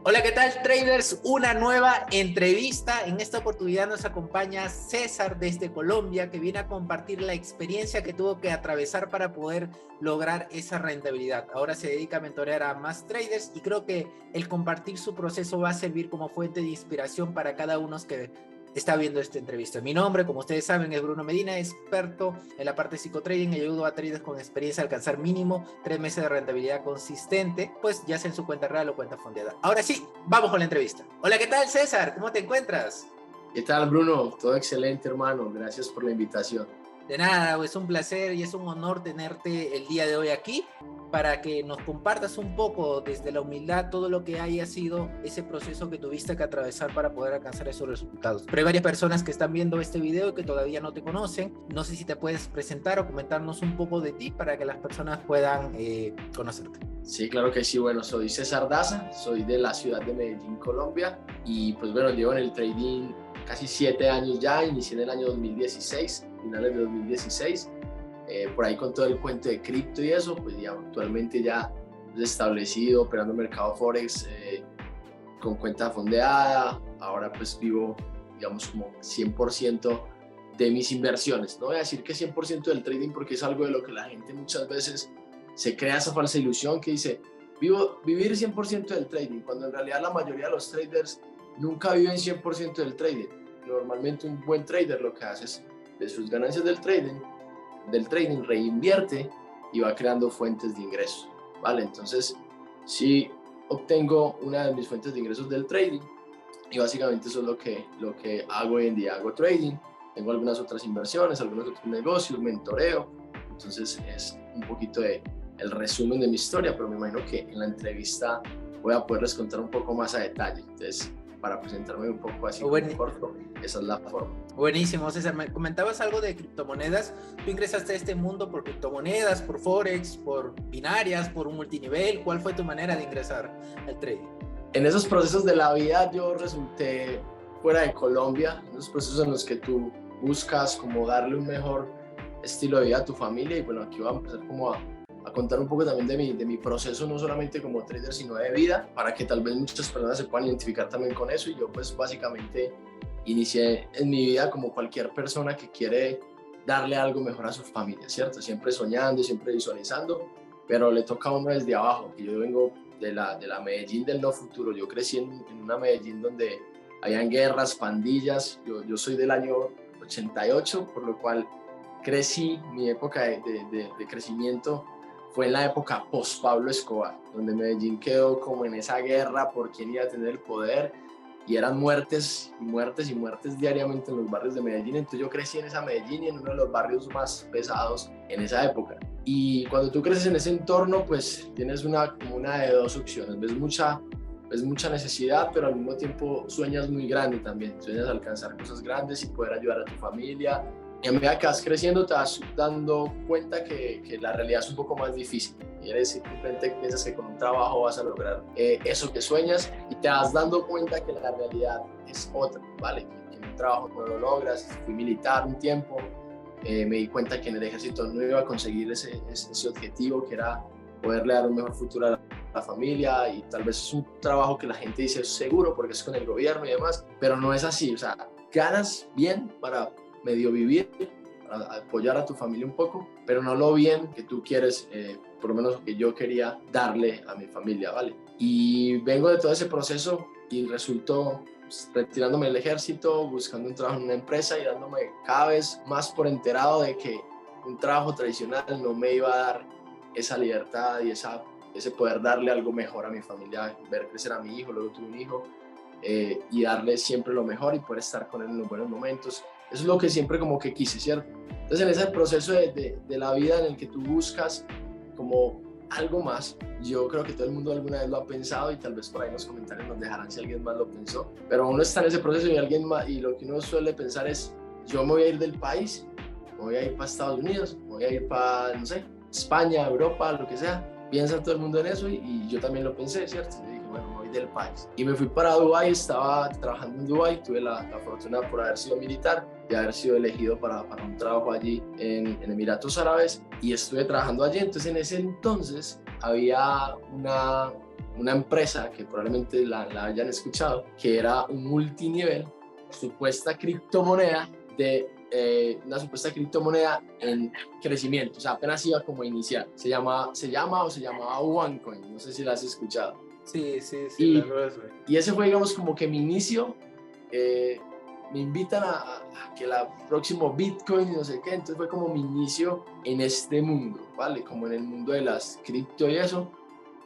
Hola, ¿qué tal, traders? Una nueva entrevista. En esta oportunidad nos acompaña César desde Colombia, que viene a compartir la experiencia que tuvo que atravesar para poder lograr esa rentabilidad. Ahora se dedica a mentorear a más traders y creo que el compartir su proceso va a servir como fuente de inspiración para cada uno que está viendo esta entrevista. Mi nombre, como ustedes saben, es Bruno Medina, experto en la parte de psicotrading. Ayudo a traders con experiencia a alcanzar mínimo 3 meses de rentabilidad consistente, pues ya sea en su cuenta real o cuenta fondeada. Ahora sí, vamos con la entrevista. Hola, ¿qué tal, César? ¿Cómo te encuentras? ¿Qué tal, Bruno? Todo excelente, hermano. Gracias por la invitación. De nada, es un placer y es un honor tenerte el día de hoy aquí para que nos compartas un poco desde la humildad todo lo que haya sido ese proceso que tuviste que atravesar para poder alcanzar esos resultados. Pero hay varias personas que están viendo este video que todavía no te conocen. No sé si te puedes presentar o comentarnos un poco de ti para que las personas puedan conocerte. Sí, claro que sí. Bueno, soy César Daza, soy de la ciudad de Medellín, Colombia. Y pues bueno, llevo en el trading casi 7 años ya. Inicié en el año 2016, finales de 2016. Por ahí con todo el cuento de cripto y eso, pues ya actualmente ya establecido, operando mercado Forex con cuenta fondeada. Ahora pues vivo, digamos, como 100% de mis inversiones. No voy a decir que 100% del trading porque es algo de lo que la gente muchas veces se crea esa falsa ilusión que dice vivir 100% del trading, cuando en realidad la mayoría de los traders nunca viven 100% del trading. Normalmente un buen trader lo que hace es de sus ganancias del trading reinvierte y va creando fuentes de ingresos, ¿vale? Entonces, si obtengo una de mis fuentes de ingresos del trading y básicamente eso es lo que hago hoy en día. Hago trading, tengo algunas otras inversiones, algunos otros negocios, mentoreo. Entonces es un poquito de el resumen de mi historia, pero me imagino que en la entrevista voy a poderles contar un poco más a detalle. Entonces, para presentarme un poco así como corto, esa es la forma. Buenísimo, César. Me comentabas algo de criptomonedas. Tú ingresaste a este mundo por criptomonedas, por Forex, por binarias, por un multinivel. ¿Cuál fue tu manera de ingresar al trading? En esos procesos de la vida yo resulté fuera de Colombia, en esos procesos en los que tú buscas como darle un mejor estilo de vida a tu familia. Y bueno, aquí voy a empezar como a contar un poco también de mi proceso, no solamente como trader, sino de vida, para que tal vez muchas personas se puedan identificar también con eso. Y yo pues básicamente inicié en mi vida como cualquier persona que quiere darle algo mejor a su familia, ¿cierto? Siempre soñando, siempre visualizando, pero le toca a uno desde abajo, que yo vengo de la Medellín del no futuro. Yo crecí en una Medellín donde habían guerras, pandillas. Yo soy del año 88, por lo cual crecí, mi época de crecimiento fue en la época post Pablo Escobar, donde Medellín quedó como en esa guerra por quién iba a tener el poder, y eran muertes y muertes y muertes diariamente en los barrios de Medellín. Entonces yo crecí en esa Medellín y en uno de los barrios más pesados en esa época. Y cuando tú creces en ese entorno, pues tienes una de dos opciones. Ves mucha necesidad, pero al mismo tiempo sueñas muy grande también. Sueñas alcanzar cosas grandes y poder ayudar a tu familia. Y a medida que vas creciendo te vas dando cuenta que la realidad es un poco más difícil. Y eres simplemente piensas que con un trabajo vas a lograr eso que sueñas, y te vas dando cuenta que la realidad es otra, ¿vale? Que en un trabajo no lo logras. Fui militar un tiempo, me di cuenta que en el ejército no iba a conseguir ese objetivo, que era poderle dar un mejor futuro a la familia. Y tal vez es un trabajo que la gente dice es seguro porque es con el gobierno y demás, pero no es así. O sea, ganas bien para medio vivir, para apoyar a tu familia un poco, pero no lo bien que tú quieres, por lo menos lo que yo quería darle a mi familia, ¿vale? Y vengo de todo ese proceso y resultó retirándome del ejército, buscando un trabajo en una empresa y dándome cada vez más por enterado de que un trabajo tradicional no me iba a dar esa libertad y ese poder darle algo mejor a mi familia, ver crecer a mi hijo. Luego tuve un hijo, y darle siempre lo mejor y poder estar con él en los buenos momentos. Eso es lo que siempre como que quise, ¿cierto? Entonces en ese proceso de la vida en el que tú buscas como algo más, yo creo que todo el mundo alguna vez lo ha pensado, y tal vez por ahí en los comentarios nos dejarán si alguien más lo pensó, pero uno está en ese proceso y alguien más, y lo que uno suele pensar es: yo me voy a ir del país, me voy a ir para Estados Unidos, me voy a ir para, no sé, España, Europa, lo que sea. Piensa todo el mundo en eso, y yo también lo pensé, ¿cierto? Yo dije, bueno, me voy del país. Y me fui para Dubái. Estaba trabajando en Dubái, tuve la fortuna por haber sido militar y haber sido elegido para un trabajo allí en Emiratos Árabes, y estuve trabajando allí. Entonces en ese entonces había una empresa que probablemente la hayan escuchado, que era un multinivel, supuesta criptomoneda una supuesta criptomoneda en crecimiento, o sea, apenas iba como a iniciar. Se llamaba OneCoin, no sé si la has escuchado. Sí, sí, sí, Y, la verdad es. y ese fue, digamos, como que mi inicio. Me invitan a que la próximo Bitcoin y no sé qué, entonces fue como mi inicio en este mundo, ¿vale? Como en el mundo de las cripto y eso.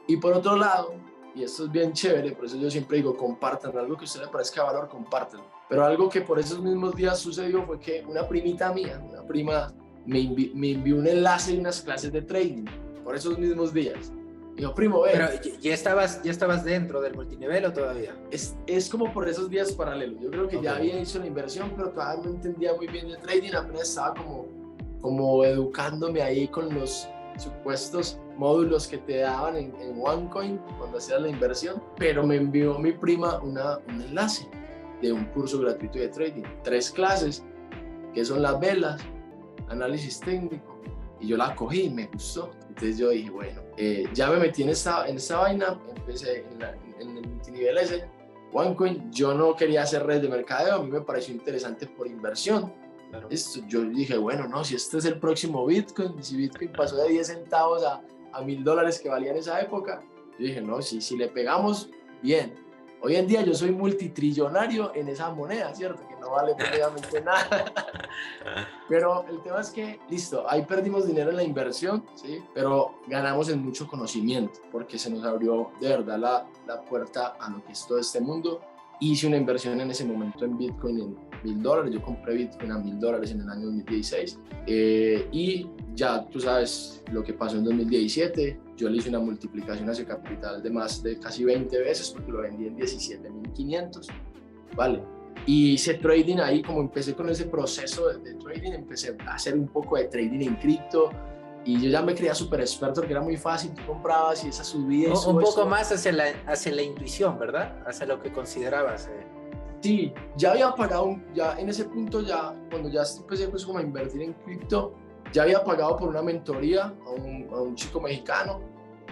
Y por otro lado, y esto es bien chévere, por eso yo siempre digo, compartan, algo que a usted le parezca de valor, compártanlo. Pero algo que por esos mismos días sucedió fue que una primita mía, una prima, me envió un enlace de unas clases de trading, por esos mismos días. Dijo, primo, ve. Pero ¿ya estabas dentro del multinivel o todavía? Es como por esos días paralelos. Yo creo que Okay. ya había hecho la inversión, pero todavía no entendía muy bien de trading. Apenas estaba como educándome ahí con los supuestos módulos que te daban en OneCoin cuando hacías la inversión. Pero me envió mi prima un enlace de un curso gratuito de trading. 3 clases, que son las velas, análisis técnico. Y yo la cogí y me gustó. Entonces yo dije, bueno, ya me metí en esta vaina, empecé en el multinivel ese, OneCoin. Yo no quería hacer redes de mercadeo, a mí me pareció interesante por inversión. Claro. Yo dije, bueno, no, si este es el próximo Bitcoin, si Bitcoin pasó de 10 centavos a $1,000 que valía en esa época, yo dije, no, si le pegamos, bien. Hoy en día yo soy multitrillonario en esa moneda, ¿cierto? Que no vale prácticamente nada. Pero el tema es que, listo, ahí perdimos dinero en la inversión, ¿sí? Pero ganamos en mucho conocimiento, porque se nos abrió de verdad la puerta a lo que es todo este mundo. Hice una inversión en ese momento en Bitcoin en $1,000. Yo compré Bitcoin a $1,000 en el año 2016. Y ya tú sabes lo que pasó en 2017. Yo le hice una multiplicación a ese capital de más de casi 20 veces porque lo vendí en 17.500. ¿Vale? Y hice trading ahí, como empecé con ese proceso de trading, empecé a hacer un poco de trading en cripto. Y yo ya me creía súper experto porque era muy fácil, tú comprabas y esa subida y un poco más hacia la intuición, ¿verdad? Hacia lo que considerabas. Sí, ya había pagado, ya en ese punto, ya cuando ya empecé pues, como a invertir en cripto, ya había pagado por una mentoría a un chico mexicano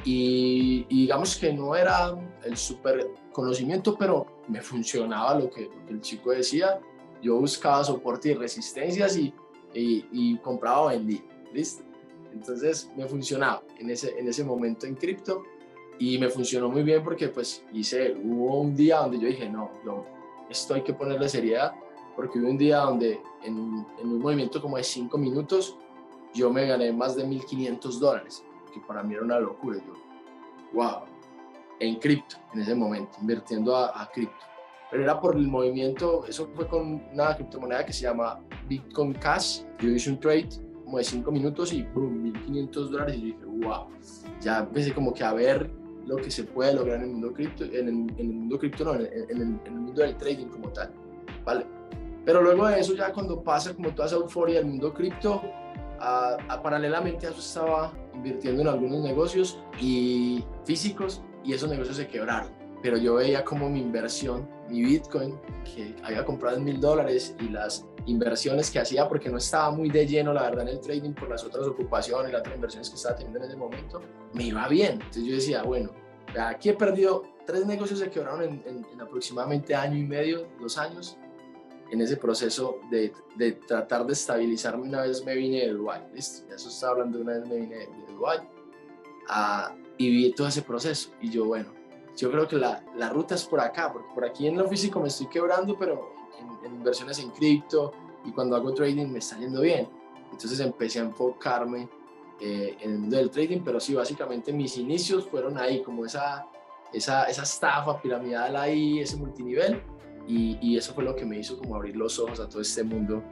y digamos que no era el súper conocimiento, pero me funcionaba lo que el chico decía. Yo buscaba soporte y resistencias y compraba o vendía, ¿listo? Entonces me funcionaba en ese momento en cripto y me funcionó muy bien porque pues hubo un día donde yo dije, no, esto hay que ponerle seriedad, porque hubo un día donde en un movimiento como de 5 minutos yo me gané más de $1,500, que para mí era una locura. Yo, wow, en cripto, en ese momento, invirtiendo a cripto. Pero era por el movimiento, eso fue con una criptomoneda que se llama Bitcoin Cash. Yo hice un trade como de 5 minutos y boom, $1,500 y dije, wow, ya empecé como que a ver lo que se puede lograr en el mundo cripto, en el mundo cripto no, en el mundo del trading como tal, ¿vale? Pero luego de eso ya cuando pasa como toda esa euforia del mundo cripto, paralelamente a eso estaba invirtiendo en algunos negocios y físicos y esos negocios se quebraron. Pero yo veía como mi inversión, mi Bitcoin, que había comprado en $1,000 y las inversiones que hacía, porque no estaba muy de lleno, la verdad, en el trading por las otras ocupaciones, las otras inversiones que estaba teniendo en ese momento, me iba bien. Entonces yo decía, bueno, aquí he perdido 3 negocios, se quebraron en aproximadamente año y medio, 2 años, en ese proceso de tratar de estabilizarme. Una vez me vine de Dubái, ¿listo? Ya eso estaba hablando, una vez me vine de Dubái y vi todo ese proceso y yo, bueno, yo creo que la ruta es por acá, porque por aquí en lo físico me estoy quebrando, pero en inversiones en cripto y cuando hago trading me está yendo bien. Entonces empecé a enfocarme en el mundo del trading, pero sí, básicamente mis inicios fueron ahí, como esa estafa piramidal ahí, ese multinivel, y eso fue lo que me hizo como abrir los ojos a todo este mundo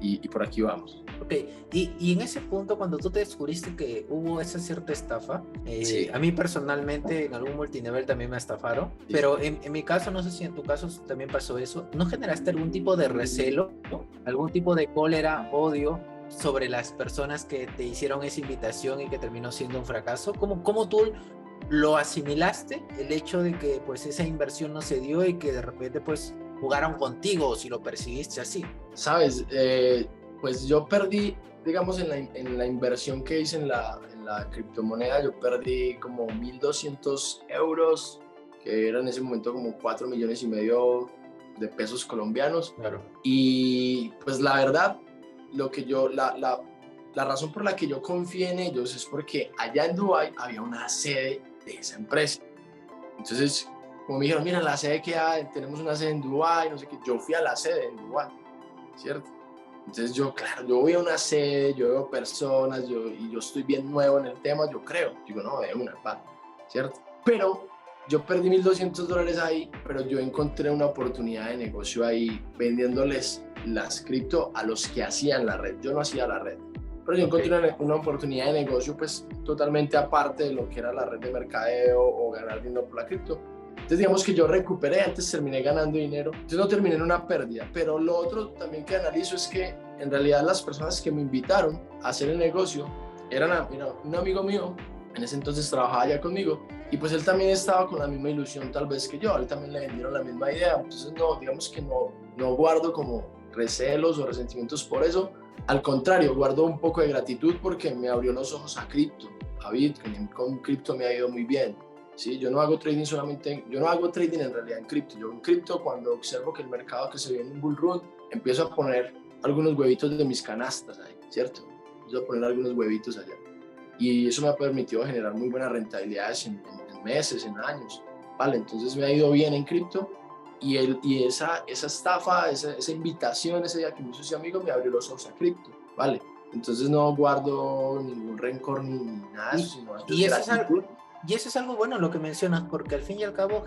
y por aquí vamos. Ok, y en ese punto cuando tú te descubriste que hubo esa cierta estafa, sí. A mí personalmente en algún multinivel también me estafaron, sí. Pero en mi caso, no sé si en tu caso también pasó eso, ¿no generaste algún tipo de recelo, algún tipo de cólera, odio sobre las personas que te hicieron esa invitación y que terminó siendo un fracaso? ¿Cómo tú lo asimilaste, el hecho de que pues esa inversión no se dio y que de repente pues jugaron contigo, o si lo percibiste así? Sabes, pues yo perdí, digamos, en la inversión que hice en la la criptomoneda, yo perdí como 1.200 euros, que eran en ese momento como 4,5 millones de pesos colombianos. Claro. Y pues la verdad, la razón por la que yo confié en ellos es porque allá en Dubái había una sede de esa empresa. Entonces, como me dijeron, mira, la sede que hay, tenemos una sede en Dubái, no sé qué, yo fui a la sede en Dubái, ¿cierto? Entonces yo voy a una sede, yo veo personas, y yo estoy bien nuevo en el tema, yo creo, digo, no, de una, ¿cierto? Pero yo perdí $1.200 ahí, pero yo encontré una oportunidad de negocio ahí vendiéndoles las cripto a los que hacían la red. Yo no hacía la red, pero yo encontré una oportunidad de negocio pues totalmente aparte de lo que era la red de mercadeo o ganar dinero por la cripto. Entonces digamos que yo recuperé, antes terminé ganando dinero, entonces no terminé en una pérdida, pero lo otro también que analizo es que en realidad las personas que me invitaron a hacer el negocio eran un amigo mío, en ese entonces trabajaba ya conmigo, y pues él también estaba con la misma ilusión tal vez que yo, a él también le vendieron la misma idea, entonces no, digamos que no guardo como recelos o resentimientos por eso, al contrario, guardo un poco de gratitud porque me abrió los ojos a cripto, a Bitcoin, con cripto me ha ido muy bien. Sí, yo no hago trading en realidad en cripto. Yo en cripto, cuando observo que el mercado que se viene en un bull run, empiezo a poner algunos huevitos de mis canastas ahí, ¿cierto? Empiezo a poner algunos huevitos allá. Y eso me ha permitido generar muy buenas rentabilidades en meses, en años, ¿vale? Entonces me ha ido bien en cripto y esa estafa, esa invitación ese día que me hizo ese amigo me abrió los ojos a cripto, ¿vale? Entonces no guardo ningún rencor ni nada, sino gratitud. Y eso es algo bueno lo que mencionas, porque al fin y al cabo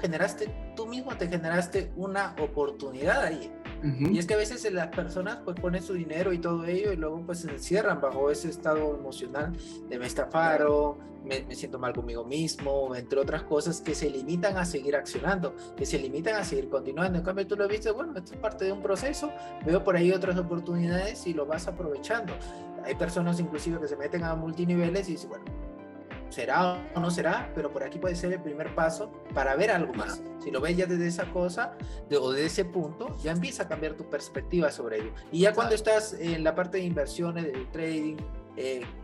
tú mismo te generaste una oportunidad ahí. Uh-huh. Y es que a veces las personas pues ponen su dinero y todo ello y luego pues se encierran bajo ese estado emocional de me estafaron, me siento mal conmigo mismo, entre otras cosas que se limitan a seguir accionando, que se limitan a seguir continuando. En cambio tú lo viste, bueno, esto es parte de un proceso, veo por ahí otras oportunidades y lo vas aprovechando. Hay personas inclusive que se meten a multiniveles y dicen, bueno, será o no será, pero por aquí puede ser el primer paso para ver algo más. Si lo ves ya desde esa cosa o de ese punto, ya empieza a cambiar tu perspectiva sobre ello. Y ya cuando estás en la parte de inversiones, del trading,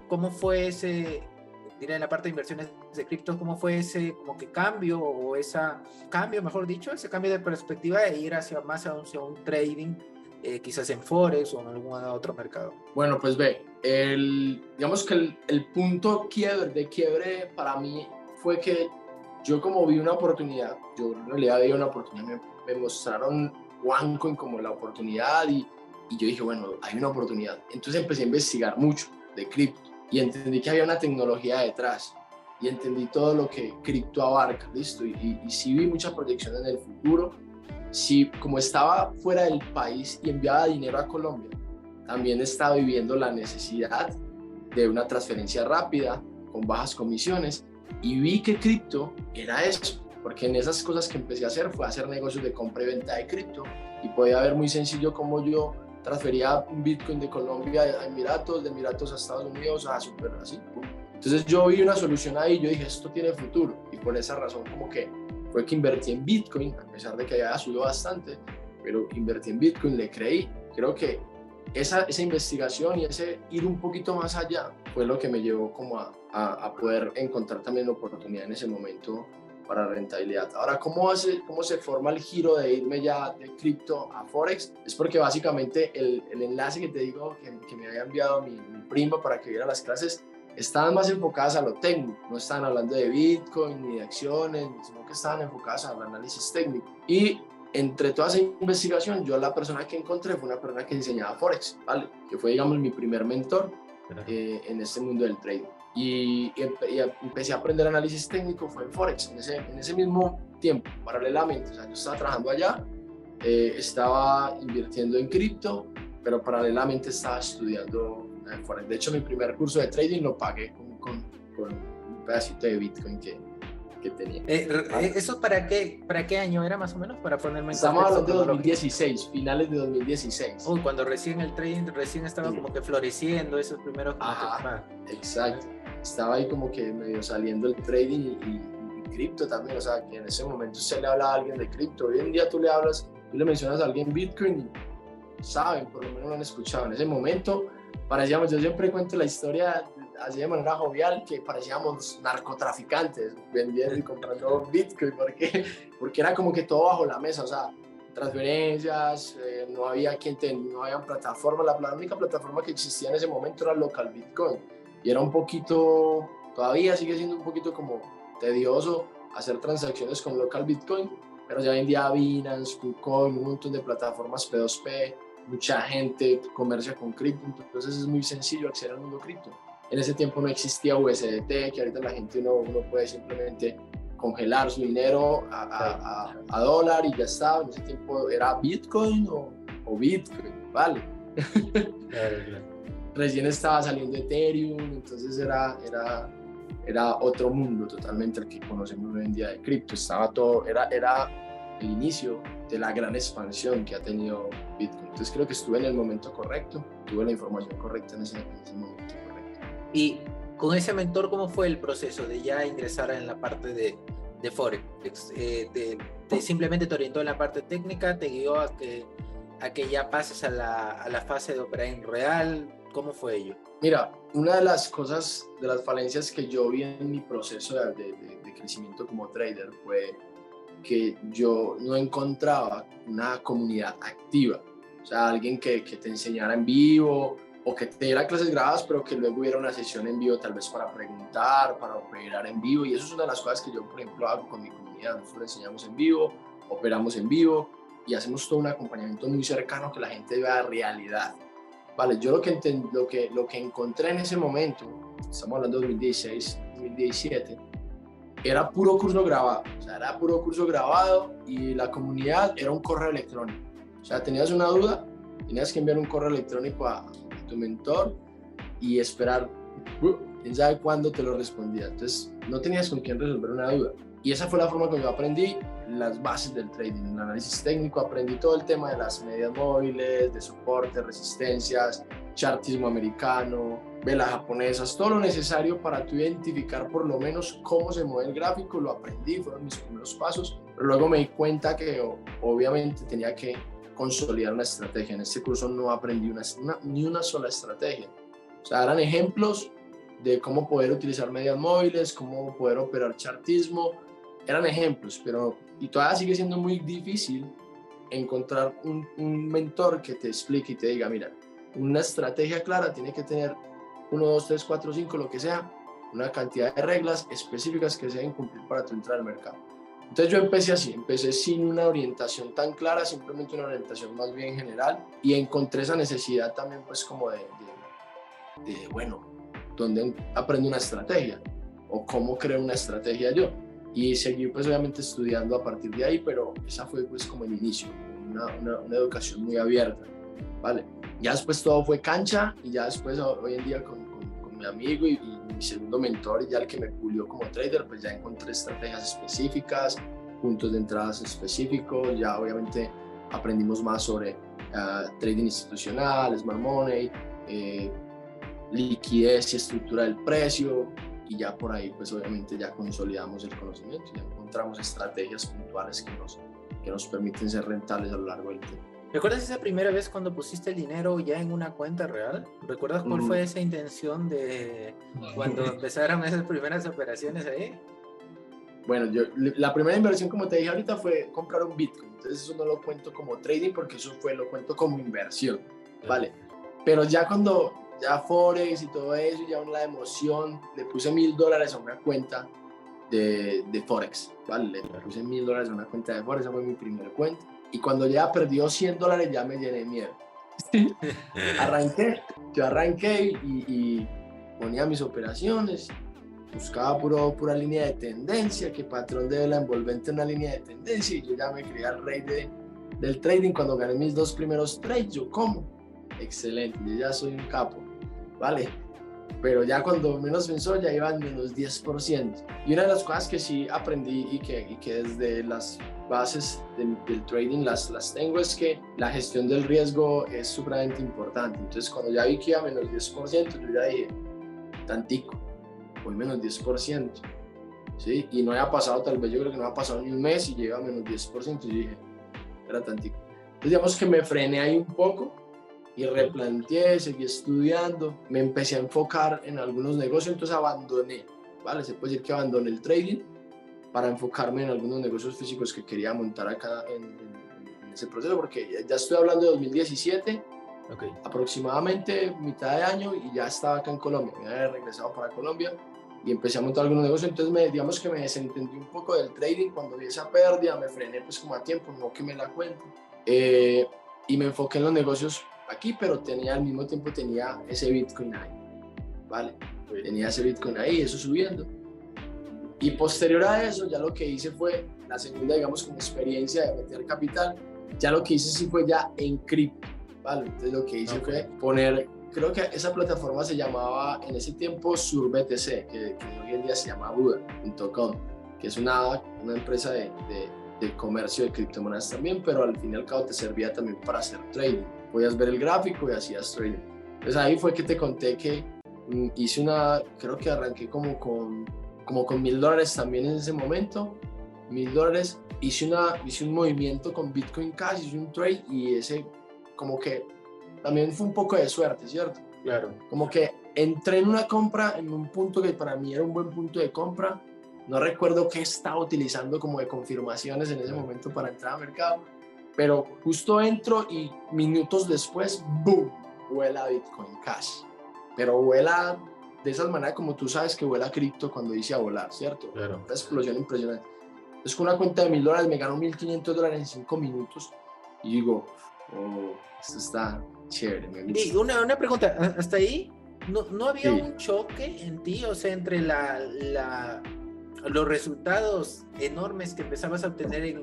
¿cómo fue en la parte de inversiones de cripto, cómo fue ese como que cambio o ese cambio de perspectiva de ir hacia un trading, quizás en Forex o en algún otro mercado? Bueno, pues digamos que el punto de quiebre para mí fue que yo como vi una oportunidad, yo en realidad vi una oportunidad, me mostraron OneCoin como la oportunidad y yo dije, bueno, hay una oportunidad. Entonces empecé a investigar mucho de cripto y entendí que había una tecnología detrás y entendí todo lo que cripto abarca, ¿listo? Y sí vi mucha proyección en el futuro. Sí, como estaba fuera del país y enviaba dinero a Colombia, también estaba viviendo la necesidad de una transferencia rápida, con bajas comisiones, y vi que cripto era eso, porque en esas cosas que empecé a hacer fue hacer negocios de compra y venta de cripto, y podía ver muy sencillo cómo yo transfería un Bitcoin de Colombia a Emiratos, de Emiratos a Estados Unidos, así. Entonces yo vi una solución ahí, yo dije, esto tiene futuro, y por esa razón como que fue que invertí en Bitcoin, a pesar de que había subido bastante, pero invertí en Bitcoin, le creí. Creo que esa investigación y ese ir un poquito más allá fue lo que me llevó como a poder encontrar también la oportunidad en ese momento para rentabilidad. Ahora, ¿cómo se forma el giro de irme ya de cripto a Forex? Es porque básicamente el enlace que te digo que me había enviado mi prima para que viera las clases, estaban más enfocadas a lo técnico, no estaban hablando de Bitcoin ni de acciones, sino que estaban enfocadas al análisis técnico. Y entre toda esa investigación, yo la persona que encontré fue una persona que enseñaba Forex, ¿vale? Que fue, digamos, mi primer mentor en este mundo del trading. Y empecé a aprender análisis técnico, fue en Forex, en ese mismo tiempo, paralelamente. O sea, yo estaba trabajando allá, estaba invirtiendo en cripto, pero paralelamente estaba estudiando Forex. De hecho, mi primer curso de trading lo pagué con un pedacito de Bitcoin que tenía. ¿Eso para qué año era más o menos? Para ponerme en Estamos hablando de 2016, finales de 2016. Uy, cuando recién el trading estaba como que floreciendo esos primeros. Exacto. Estaba ahí como que medio saliendo el trading y cripto también, o sea, que en ese momento se le habla a alguien de cripto. Hoy en día tú le mencionas a alguien Bitcoin y saben, por lo menos lo han escuchado. En ese momento, yo siempre cuento la historia así de manera jovial que parecíamos narcotraficantes vendiendo y comprando Bitcoin, porque era como que todo bajo la mesa, o sea, transferencias, no había no había plataforma, la única plataforma que existía en ese momento era Local Bitcoin y era un poquito, todavía sigue siendo un poquito como tedioso hacer transacciones con Local Bitcoin, pero ya hoy en día Binance, KuCoin, un montón de plataformas P2P, mucha gente comercia con cripto, entonces es muy sencillo acceder al mundo cripto. En ese tiempo no existía USDT, que ahorita la gente uno puede simplemente congelar su dinero a dólar y ya está. En ese tiempo era Bitcoin o Bitcoin, ¿vale? Claro, claro. Recién estaba saliendo Ethereum, entonces era otro mundo totalmente el que conocemos hoy en día de cripto. Estaba todo, era el inicio de la gran expansión que ha tenido Bitcoin. Entonces creo que estuve en el momento correcto, tuve la información correcta en ese momento correcto. Y con ese mentor, ¿cómo fue el proceso de ya ingresar en la parte de Forex? Simplemente te orientó en la parte técnica, te guió a que ya pases a la fase de operar en real. ¿Cómo fue ello? Mira, una de las cosas, de las falencias que yo vi en mi proceso de crecimiento como trader fue que yo no encontraba una comunidad activa, o sea, alguien que te enseñara en vivo o que te diera clases grabadas, pero que luego hubiera una sesión en vivo tal vez para preguntar, para operar en vivo, y eso es una de las cosas que yo, por ejemplo, hago con mi comunidad. Nosotros enseñamos en vivo, operamos en vivo y hacemos todo un acompañamiento muy cercano que la gente vea realidad. Vale, yo lo que encontré en ese momento, estamos hablando de 2016, 2017, era puro curso grabado, o sea, era puro curso grabado y la comunidad era un correo electrónico. O sea, tenías una duda, tenías que enviar un correo electrónico a tu mentor y esperar, quién sabe cuándo te lo respondía. Entonces, no tenías con quién resolver una duda. Y esa fue la forma que yo aprendí las bases del trading, el análisis técnico, aprendí todo el tema de las medias móviles, de soporte, resistencias, chartismo americano, velas japonesas, todo lo necesario para tú identificar por lo menos cómo se mueve el gráfico. Lo aprendí, fueron mis primeros pasos, pero luego me di cuenta que obviamente tenía que consolidar una estrategia. En este curso no aprendí ni una sola estrategia. O sea, eran ejemplos de cómo poder utilizar medias móviles, cómo poder operar chartismo, eran ejemplos, pero y todavía sigue siendo muy difícil encontrar un mentor que te explique y te diga, mira, una estrategia clara tiene que tener 1, 2, 3, 4, 5, lo que sea, una cantidad de reglas específicas que se deben cumplir para tu entrar al mercado. Entonces yo empecé así, empecé sin una orientación tan clara, simplemente una orientación más bien general, y encontré esa necesidad también pues como de bueno, ¿dónde aprendo una estrategia? ¿O cómo creo una estrategia yo? Y seguí pues obviamente estudiando a partir de ahí, pero esa fue pues como el inicio, una educación muy abierta, ¿vale? Ya después todo fue cancha y ya después hoy en día con mi amigo y mi segundo mentor, y ya el que me pulió como trader, pues ya encontré estrategias específicas, puntos de entradas específicos, ya obviamente aprendimos más sobre trading institucional, smart money, liquidez y estructura del precio, y ya por ahí pues obviamente ya consolidamos el conocimiento, ya encontramos estrategias puntuales que nos permiten ser rentables a lo largo del tiempo. ¿Recuerdas esa primera vez cuando pusiste el dinero ya en una cuenta real? ¿Recuerdas cuál fue esa intención de cuando empezaron esas primeras operaciones ahí? Bueno, la primera inversión, como te dije ahorita, fue comprar un Bitcoin. Entonces eso no lo cuento como trading porque lo cuento como inversión, ¿vale? Pero ya cuando ya Forex y todo eso, ya la emoción, le puse $1,000 a una cuenta de Forex, ¿vale? Le puse $1,000 a una cuenta de Forex, esa fue mi primera cuenta. Y cuando ya perdió $100 ya me llené de miedo. Yo arranqué y ponía mis operaciones, buscaba pura línea de tendencia, que patrón de vela envolvente en una línea de tendencia, y yo ya me creía el rey del trading. Cuando gané mis 2 primeros trades, yo como, excelente, yo ya soy un capo, ¿vale? Pero ya cuando menos pensó ya iba en menos 10%. Y una de las cosas que sí aprendí y que desde las bases del trading las tengo es que la gestión del riesgo es supremamente importante. Entonces cuando ya vi que iba a menos 10%, yo ya dije, tantico, voy menos 10%, ¿sí? Y no había pasado, tal vez yo creo que no había pasado ni un mes y llega a menos 10%, y yo dije, era tantico. Entonces digamos que me frené ahí un poco, y replanteé, seguí estudiando, me empecé a enfocar en algunos negocios, entonces abandoné, ¿vale? Se puede decir que abandoné el trading para enfocarme en algunos negocios físicos que quería montar acá en ese proceso, porque ya estoy hablando de 2017, Okay. aproximadamente mitad de año, y ya estaba acá en Colombia, me había regresado para Colombia y empecé a montar algunos negocios, entonces digamos que me desentendí un poco del trading. Cuando vi esa pérdida me frené pues como a tiempo, no que me la cuente, y me enfoqué en los negocios aquí, pero al mismo tiempo tenía ese Bitcoin ahí, ¿vale? Tenía ese Bitcoin ahí, eso subiendo. Y posterior a eso, ya lo que hice fue la segunda, digamos, como experiencia de meter capital. Ya lo que hice sí fue ya en cripto, ¿vale? Entonces lo que hice fue poner, creo que esa plataforma se llamaba en ese tiempo SurBTC, que hoy en día se llama Buda.com, que es una empresa de comercio de criptomonedas también, pero al fin y al cabo te servía también para hacer trading. Podías ver el gráfico y hacías trading. Entonces ahí fue que te conté que hice creo que arranqué como con $1,000 también en ese momento, $1,000, hice un movimiento con Bitcoin Cash, hice un trade, y ese como que también fue un poco de suerte, ¿cierto? Claro. Como que entré en una compra en un punto que para mí era un buen punto de compra, no recuerdo qué estaba utilizando como de confirmaciones en ese momento para entrar al mercado, pero justo entro y minutos después, ¡boom!, vuela Bitcoin Cash, pero vuela de esa manera como tú sabes que vuela cripto cuando dice a volar, ¿cierto? Claro. Una explosión impresionante. Entonces con una cuenta de $1,000 me ganó $1,500 en 5 minutos y digo, oh, esto está chévere, me gusta. Y una pregunta, hasta ahí, ¿no había Sí. un choque en ti? O sea, entre los resultados enormes que empezabas a obtener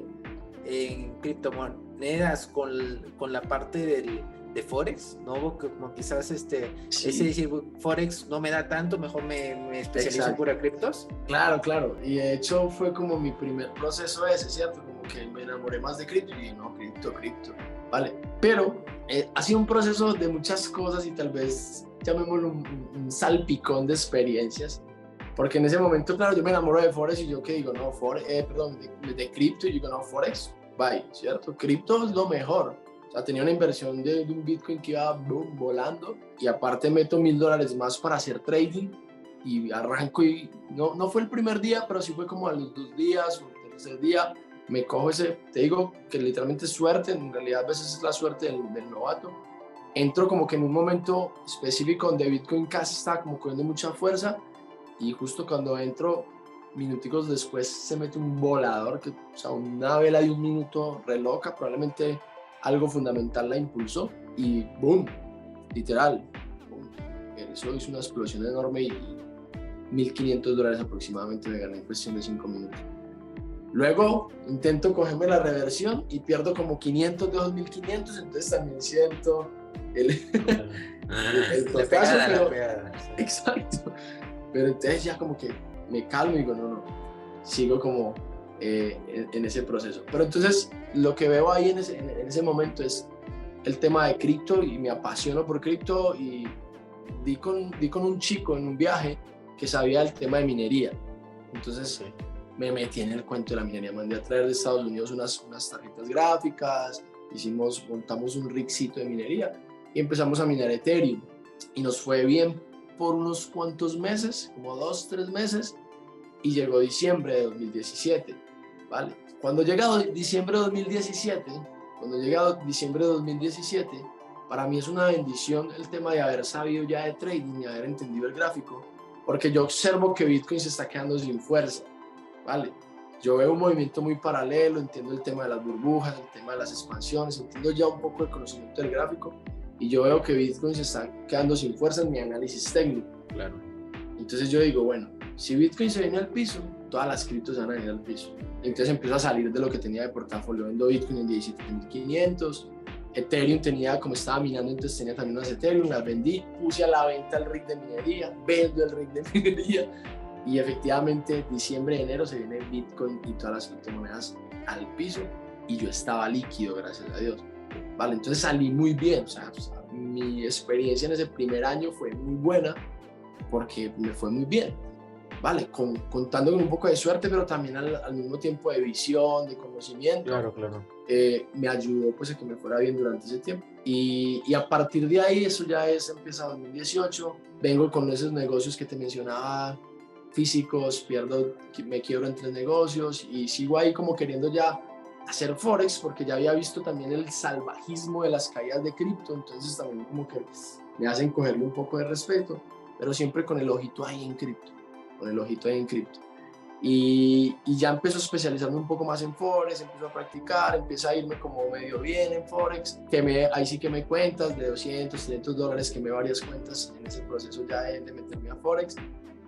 en criptomonedas con la parte de Forex, ¿no? Como quizás Sí. ese decir, Forex no me da tanto, mejor me especializo en pura criptos. Claro, y de hecho fue como mi primer proceso ese, ¿cierto? Como que me enamoré más de cripto y dije, no, cripto, ¿vale? Pero ha sido un proceso de muchas cosas y tal vez llamémoslo un salpicón de experiencias, porque en ese momento, claro, yo me enamoro de Forex y yo que digo, no, de cripto, y digo, no, Forex, bye, ¿cierto? Cripto es lo mejor. O sea, tenía una inversión de un Bitcoin que iba boom, volando, y aparte meto $1,000 más para hacer trading y arranco, y no fue el primer día, pero sí fue como a los 2 días o el tercer día, me cojo ese, te digo que literalmente es suerte, en realidad a veces es la suerte del novato. Entro como que en un momento específico donde Bitcoin casi estaba como cogiendo mucha fuerza, y justo cuando entro, minuticos después, se mete un volador, o sea, una vela de 1 minuto re loca, probablemente algo fundamental la impulsó, y boom, literal, boom. Eso hizo una explosión enorme, y $1,500 aproximadamente me gané en cuestión de 5 minutos. Luego intento cogerme la reversión y pierdo como 500 de esos 1,500, entonces también siento el totazo, la pegada. Exacto. Pero entonces ya como que me calmo y digo, no, sigo como en ese proceso. Pero entonces lo que veo ahí en ese momento es el tema de cripto, y me apasiono por cripto, y di con un chico en un viaje que sabía el tema de minería. Entonces me metí en el cuento de la minería, mandé a traer de Estados Unidos unas tarjetas gráficas, montamos un rigcito de minería y empezamos a minar Ethereum, y nos fue bien por unos cuantos meses, como 2-3 meses, y llegó diciembre de 2017, ¿vale? Cuando llega diciembre de 2017, para mí es una bendición el tema de haber sabido ya de trading y haber entendido el gráfico, porque yo observo que Bitcoin se está quedando sin fuerza, ¿vale? Yo veo un movimiento muy paralelo, entiendo el tema de las burbujas, el tema de las expansiones, entiendo ya un poco el conocimiento del gráfico, y yo veo que Bitcoin se está quedando sin fuerza en mi análisis técnico. Claro. Entonces yo digo, bueno, si Bitcoin se viene al piso, todas las criptos van a venir al piso. Entonces empiezo a salir de lo que tenía de portafolio. Vendo Bitcoin en 17.500, Ethereum tenía, como estaba minando, entonces tenía también unas Ethereum, las vendí, puse a la venta el rig de minería, vendo el rig de minería, y efectivamente diciembre, enero se viene Bitcoin y todas las criptomonedas al piso, y yo estaba líquido, gracias a Dios. Vale, entonces salí muy bien, o sea, mi experiencia en ese primer año fue muy buena porque me fue muy bien. vale, contando con un poco de suerte, pero también al mismo tiempo de visión, de conocimiento. Claro, claro. Me ayudó pues a que me fuera bien durante ese tiempo. Y a partir de ahí, eso ya empieza 2018, vengo con esos negocios que te mencionaba, físicos, me quiebro en 3 negocios y sigo ahí como queriendo ya hacer Forex, porque ya había visto también el salvajismo de las caídas de cripto, entonces también como que me hacen cogerle un poco de respeto, pero siempre con el ojito ahí en cripto, con el ojito ahí en cripto. Y ya empiezo a especializarme un poco más en Forex, empiezo a practicar, empiezo a irme como medio bien en Forex, ahí sí que me cuentas de $200, $300, quemé varias cuentas en ese proceso ya de meterme a Forex,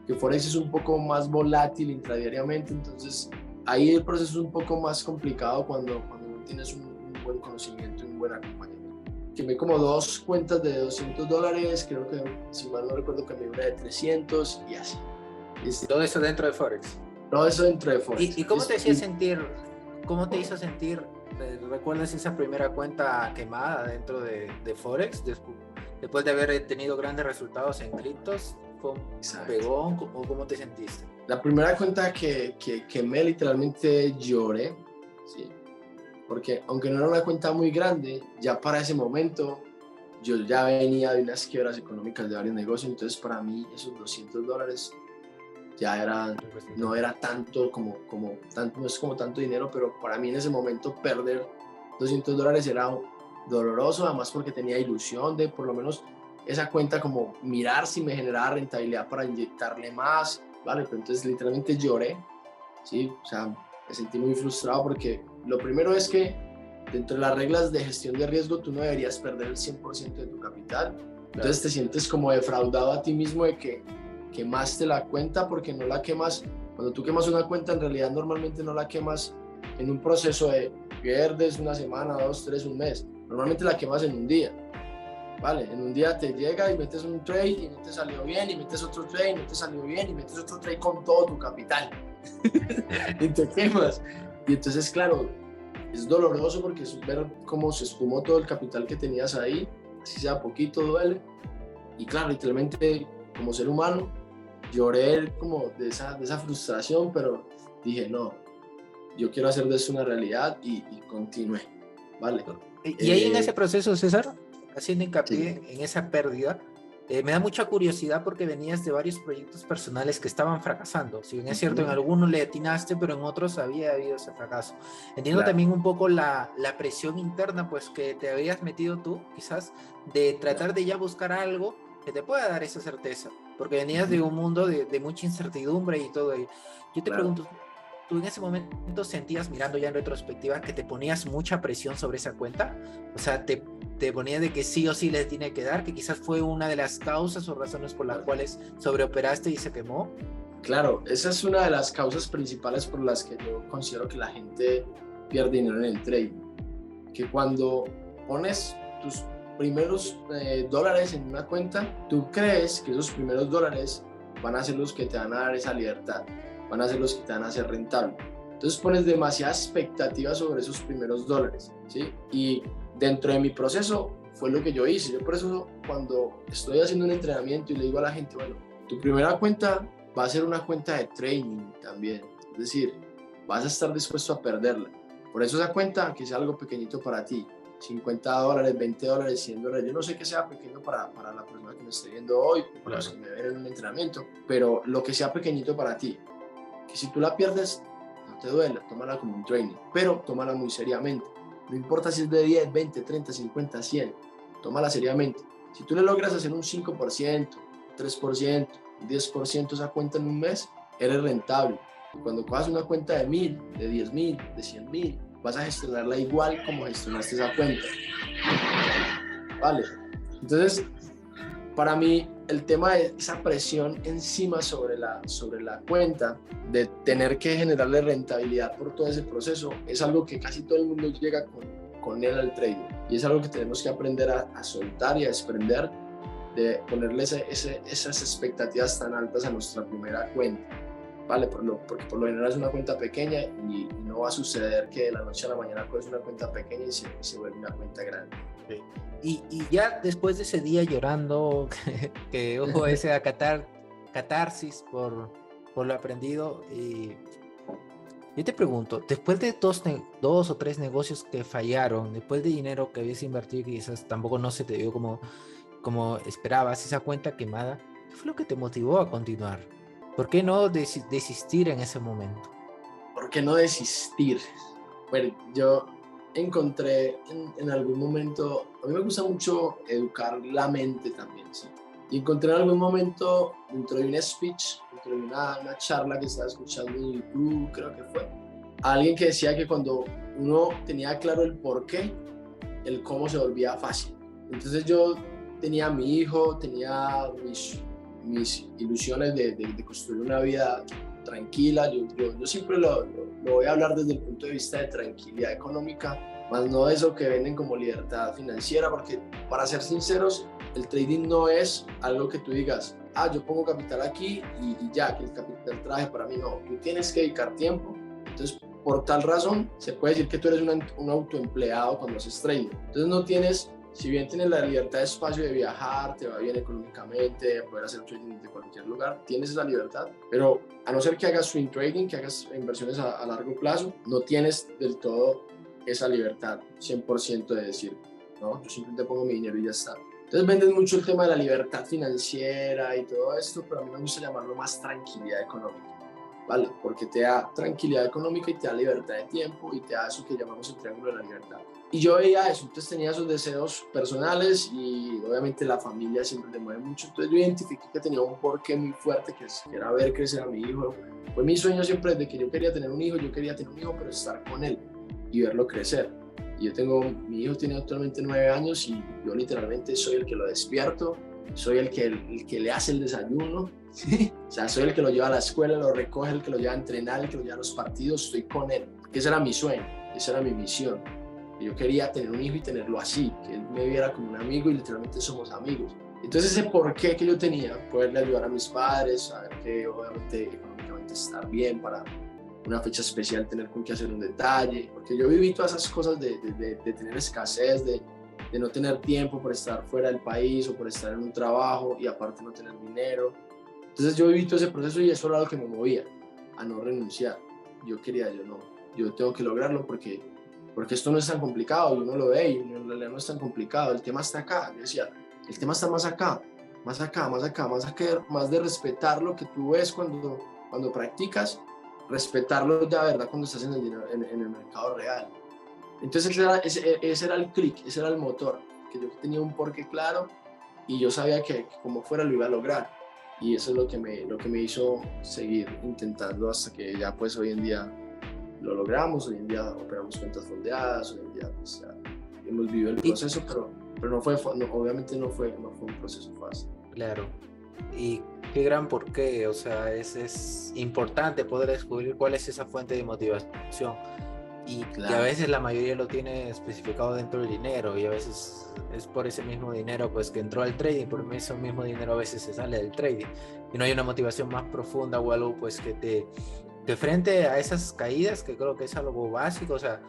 que Forex es un poco más volátil intradiariamente, entonces ahí el proceso es un poco más complicado cuando no tienes un buen conocimiento y un buen acompañamiento. Quemé como 2 cuentas de $200, creo que, si mal no recuerdo, quemé una de 300 y así. Todo eso dentro de Forex. Todo eso dentro de Forex. ¿Y cómo te hacía sentir? ¿Cómo te hizo sentir? ¿Recuerdas esa primera cuenta quemada dentro de Forex? Después de haber tenido grandes resultados en criptos, ¿fue un pegón o cómo te sentiste? La primera cuenta que quemé, literalmente lloré, ¿sí? Porque aunque no era una cuenta muy grande, ya para ese momento yo ya venía de unas quiebras económicas de varios negocios, entonces para mí esos $200 ya no era tanto no es como tanto dinero, pero para mí en ese momento perder $200 era doloroso, además porque tenía ilusión de por lo menos esa cuenta como mirar si me generaba rentabilidad para inyectarle más, ¿vale? Pero entonces literalmente lloré, ¿sí? O sea, me sentí muy frustrado porque lo primero es que dentro de las reglas de gestión de riesgo tú no deberías perder el 100% de tu capital, entonces te sientes como defraudado a ti mismo de que quemaste la cuenta porque no la quemas. Cuando tú quemas una cuenta, en realidad normalmente no la quemas en un proceso de pierdes una semana, 2, 3, un mes. Normalmente la quemas en un día, ¿vale? En un día te llega y metes un trade y no te salió bien, y metes otro trade y no te salió bien, y metes otro trade con todo tu capital. Y te quemas. Y entonces, claro, es doloroso porque es ver cómo se esfumó todo el capital que tenías ahí, así sea poquito, duele. Y claro, literalmente, como ser humano, lloré como de esa frustración, pero dije, no, yo quiero hacer de eso una realidad y continué, ¿vale? Y ahí en ese proceso, César, haciendo hincapié sí. en esa pérdida, me da mucha curiosidad porque venías de varios proyectos personales que estaban fracasando. Si bien es cierto, en algunos le atinaste, pero en otros había habido ese fracaso. Entiendo también un poco la presión interna pues que te habías metido tú, quizás, de tratar de ya buscar algo que te pueda dar esa certeza, porque venías de un mundo de mucha incertidumbre y todo ello. Yo te pregunto, ¿tú en ese momento sentías, mirando ya en retrospectiva, que te ponías mucha presión sobre esa cuenta? O sea, te ponías de que sí o sí le tiene que dar, que quizás fue una de las causas o razones por las cuales sobreoperaste y se quemó. Claro, esa es una de las causas principales por las que yo considero que la gente pierde dinero en el trading. Que cuando pones tus primeros dólares en una cuenta, tú crees que esos primeros dólares van a ser los que te van a dar esa libertad, van a ser los que te van a hacer rentable. Entonces pones demasiadas expectativas sobre esos primeros dólares, ¿sí? Y dentro de mi proceso fue lo que yo hice. Yo por eso cuando estoy haciendo un entrenamiento y le digo a la gente, bueno, tu primera cuenta va a ser una cuenta de trading también, es decir, vas a estar dispuesto a perderla. Por eso esa cuenta, que sea algo pequeñito para ti, $50, $20, $100, yo no sé qué sea pequeño para la persona que me esté viendo hoy, para los que me ven en un entrenamiento, pero lo que sea pequeñito para ti, que si tú la pierdes, no te duela, tómala como un training, pero tómala muy seriamente. No importa si es de 10, 20, 30, 50, 100, tómala seriamente. Si tú le logras hacer un 5%, 3%, 10% esa cuenta en un mes, eres rentable. Y cuando cojas una cuenta de 1000, de 10,000, de 100,000, vas a gestionarla igual como gestionaste esa cuenta. Vale. Entonces, para mí, el tema de esa presión encima sobre la cuenta, de tener que generarle rentabilidad por todo ese proceso, es algo que casi todo el mundo llega con él al trading. Y es algo que tenemos que aprender a soltar y a desprender de ponerle esas expectativas tan altas a nuestra primera cuenta. ¿Vale? Porque por lo general es una cuenta pequeña y no va a suceder que de la noche a la mañana coges una cuenta pequeña y se vuelve una cuenta grande. Okay. Y ya después de ese día llorando, que hubo ese catarsis por por lo aprendido. Yo te pregunto, después de dos o tres negocios que fallaron, después de dinero que habías invertido y quizás tampoco no se te dio como esperabas, esa cuenta quemada, ¿qué fue lo que te motivó a continuar? ¿Por qué no desistir en ese momento? ¿Por qué no desistir? Bueno, yo encontré en algún momento, a mí me gusta mucho educar la mente también, ¿sí? Y encontré en algún momento, dentro de un speech, dentro de una charla que estaba escuchando en YouTube, creo que fue, a alguien que decía que cuando uno tenía claro el por qué, el cómo se volvía fácil. Entonces yo tenía a mi hijo, tenía mis ilusiones de construir una vida tranquila. Yo siempre lo voy a hablar desde el punto de vista de tranquilidad económica, más no eso que venden como libertad financiera, porque para ser sinceros, el trading no es algo que tú digas, yo pongo capital aquí y ya, que el capital traje para mí. No, tú tienes que dedicar tiempo. Entonces, por tal razón, se puede decir que tú eres un autoempleado cuando haces trading. Entonces no tienes, si bien tienes la libertad de espacio de viajar, te va bien económicamente, de poder hacer trading de cualquier lugar, tienes esa libertad, pero a no ser que hagas swing trading, que hagas inversiones a largo plazo, no tienes del todo esa libertad 100% de decir, no, yo simplemente pongo mi dinero y ya está. Entonces venden mucho el tema de la libertad financiera y todo esto, pero a mí me gusta llamarlo más tranquilidad económica. ¿Vale? Porque te da tranquilidad económica y te da libertad de tiempo y te da eso que llamamos el triángulo de la libertad. Y yo veía eso, entonces tenía esos deseos personales y obviamente la familia siempre te mueve mucho. Entonces yo identifiqué que tenía un porqué muy fuerte, que era ver crecer a mi hijo. Fue mi sueño siempre desde que yo quería tener un hijo, pero estar con él y verlo crecer. Y mi hijo tiene actualmente 9 años y yo literalmente soy el que lo despierto, soy el que le hace el desayuno, ¿sí? O sea, soy el que lo lleva a la escuela, lo recoge, el que lo lleva a entrenar, el que lo lleva a los partidos, estoy con él. Ese era mi sueño, esa era mi misión. Yo quería tener un hijo y tenerlo así, que él me viera como un amigo y literalmente somos amigos. Entonces ese porqué que yo tenía, poderle ayudar a mis padres, saber que obviamente económicamente estar bien para una fecha especial, tener con qué hacer un detalle, porque yo viví todas esas cosas de tener escasez, de no tener tiempo por estar fuera del país o por estar en un trabajo y aparte no tener dinero. Entonces yo viví todo ese proceso y eso era lo que me movía, a no renunciar. Yo tengo que lograrlo porque esto no es tan complicado, y uno lo ve y en realidad no es tan complicado, el tema está acá. Yo decía, el tema está más acá, más acá, más acá, más de respetar lo que tú ves cuando practicas, respetarlo ya, ¿verdad? Cuando estás en el mercado real. Entonces ese era el click, ese era el motor, que yo tenía un porqué claro y yo sabía que como fuera lo iba a lograr. Y eso es lo que me hizo seguir intentando hasta que ya pues hoy en día lo logramos, hoy en día operamos cuentas fondeadas, hoy en día pues ya hemos vivido el proceso, pero no fue, obviamente no fue un proceso fácil. Claro. Y qué gran porqué, o sea, es importante poder descubrir cuál es esa fuente de motivación. Y Claro. a veces la mayoría lo tiene especificado dentro del dinero y a veces es por ese mismo dinero pues que entró al trading, por ese mismo dinero a veces se sale del trading y no hay una motivación más profunda o algo pues que te frente a esas caídas, que creo que es algo básico. O sea,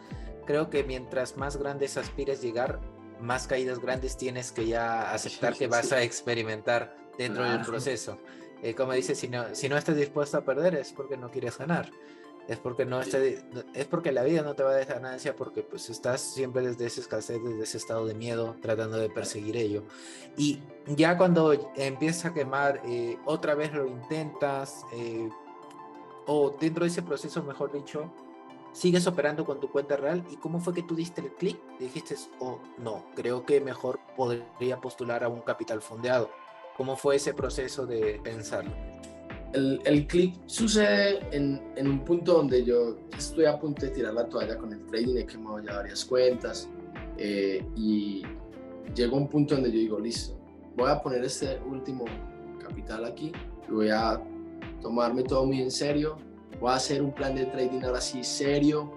creo que mientras más grandes aspires llegar, más caídas grandes tienes que ya aceptar que vas a experimentar dentro del proceso. Como dices, si no estás dispuesto a perder es porque no quieres ganar. Es porque es porque la vida no te va a dar ganancia, porque pues estás siempre desde esa escasez, desde ese estado de miedo, tratando de perseguir ello. Y ya cuando empieza a quemar, otra vez lo intentas, o dentro de ese proceso, mejor dicho, sigues operando con tu cuenta real. ¿Y cómo fue que tú diste el clic? Dijiste, oh, no, creo que mejor podría postular a un capital fondeado. ¿Cómo fue ese proceso de pensarlo? El clic sucede en un punto donde yo estoy a punto de tirar la toalla con el trading, he quemado ya varias cuentas y llegó un punto donde yo digo, listo, voy a poner este último capital aquí, voy a tomarme todo muy en serio, voy a hacer un plan de trading ahora sí serio.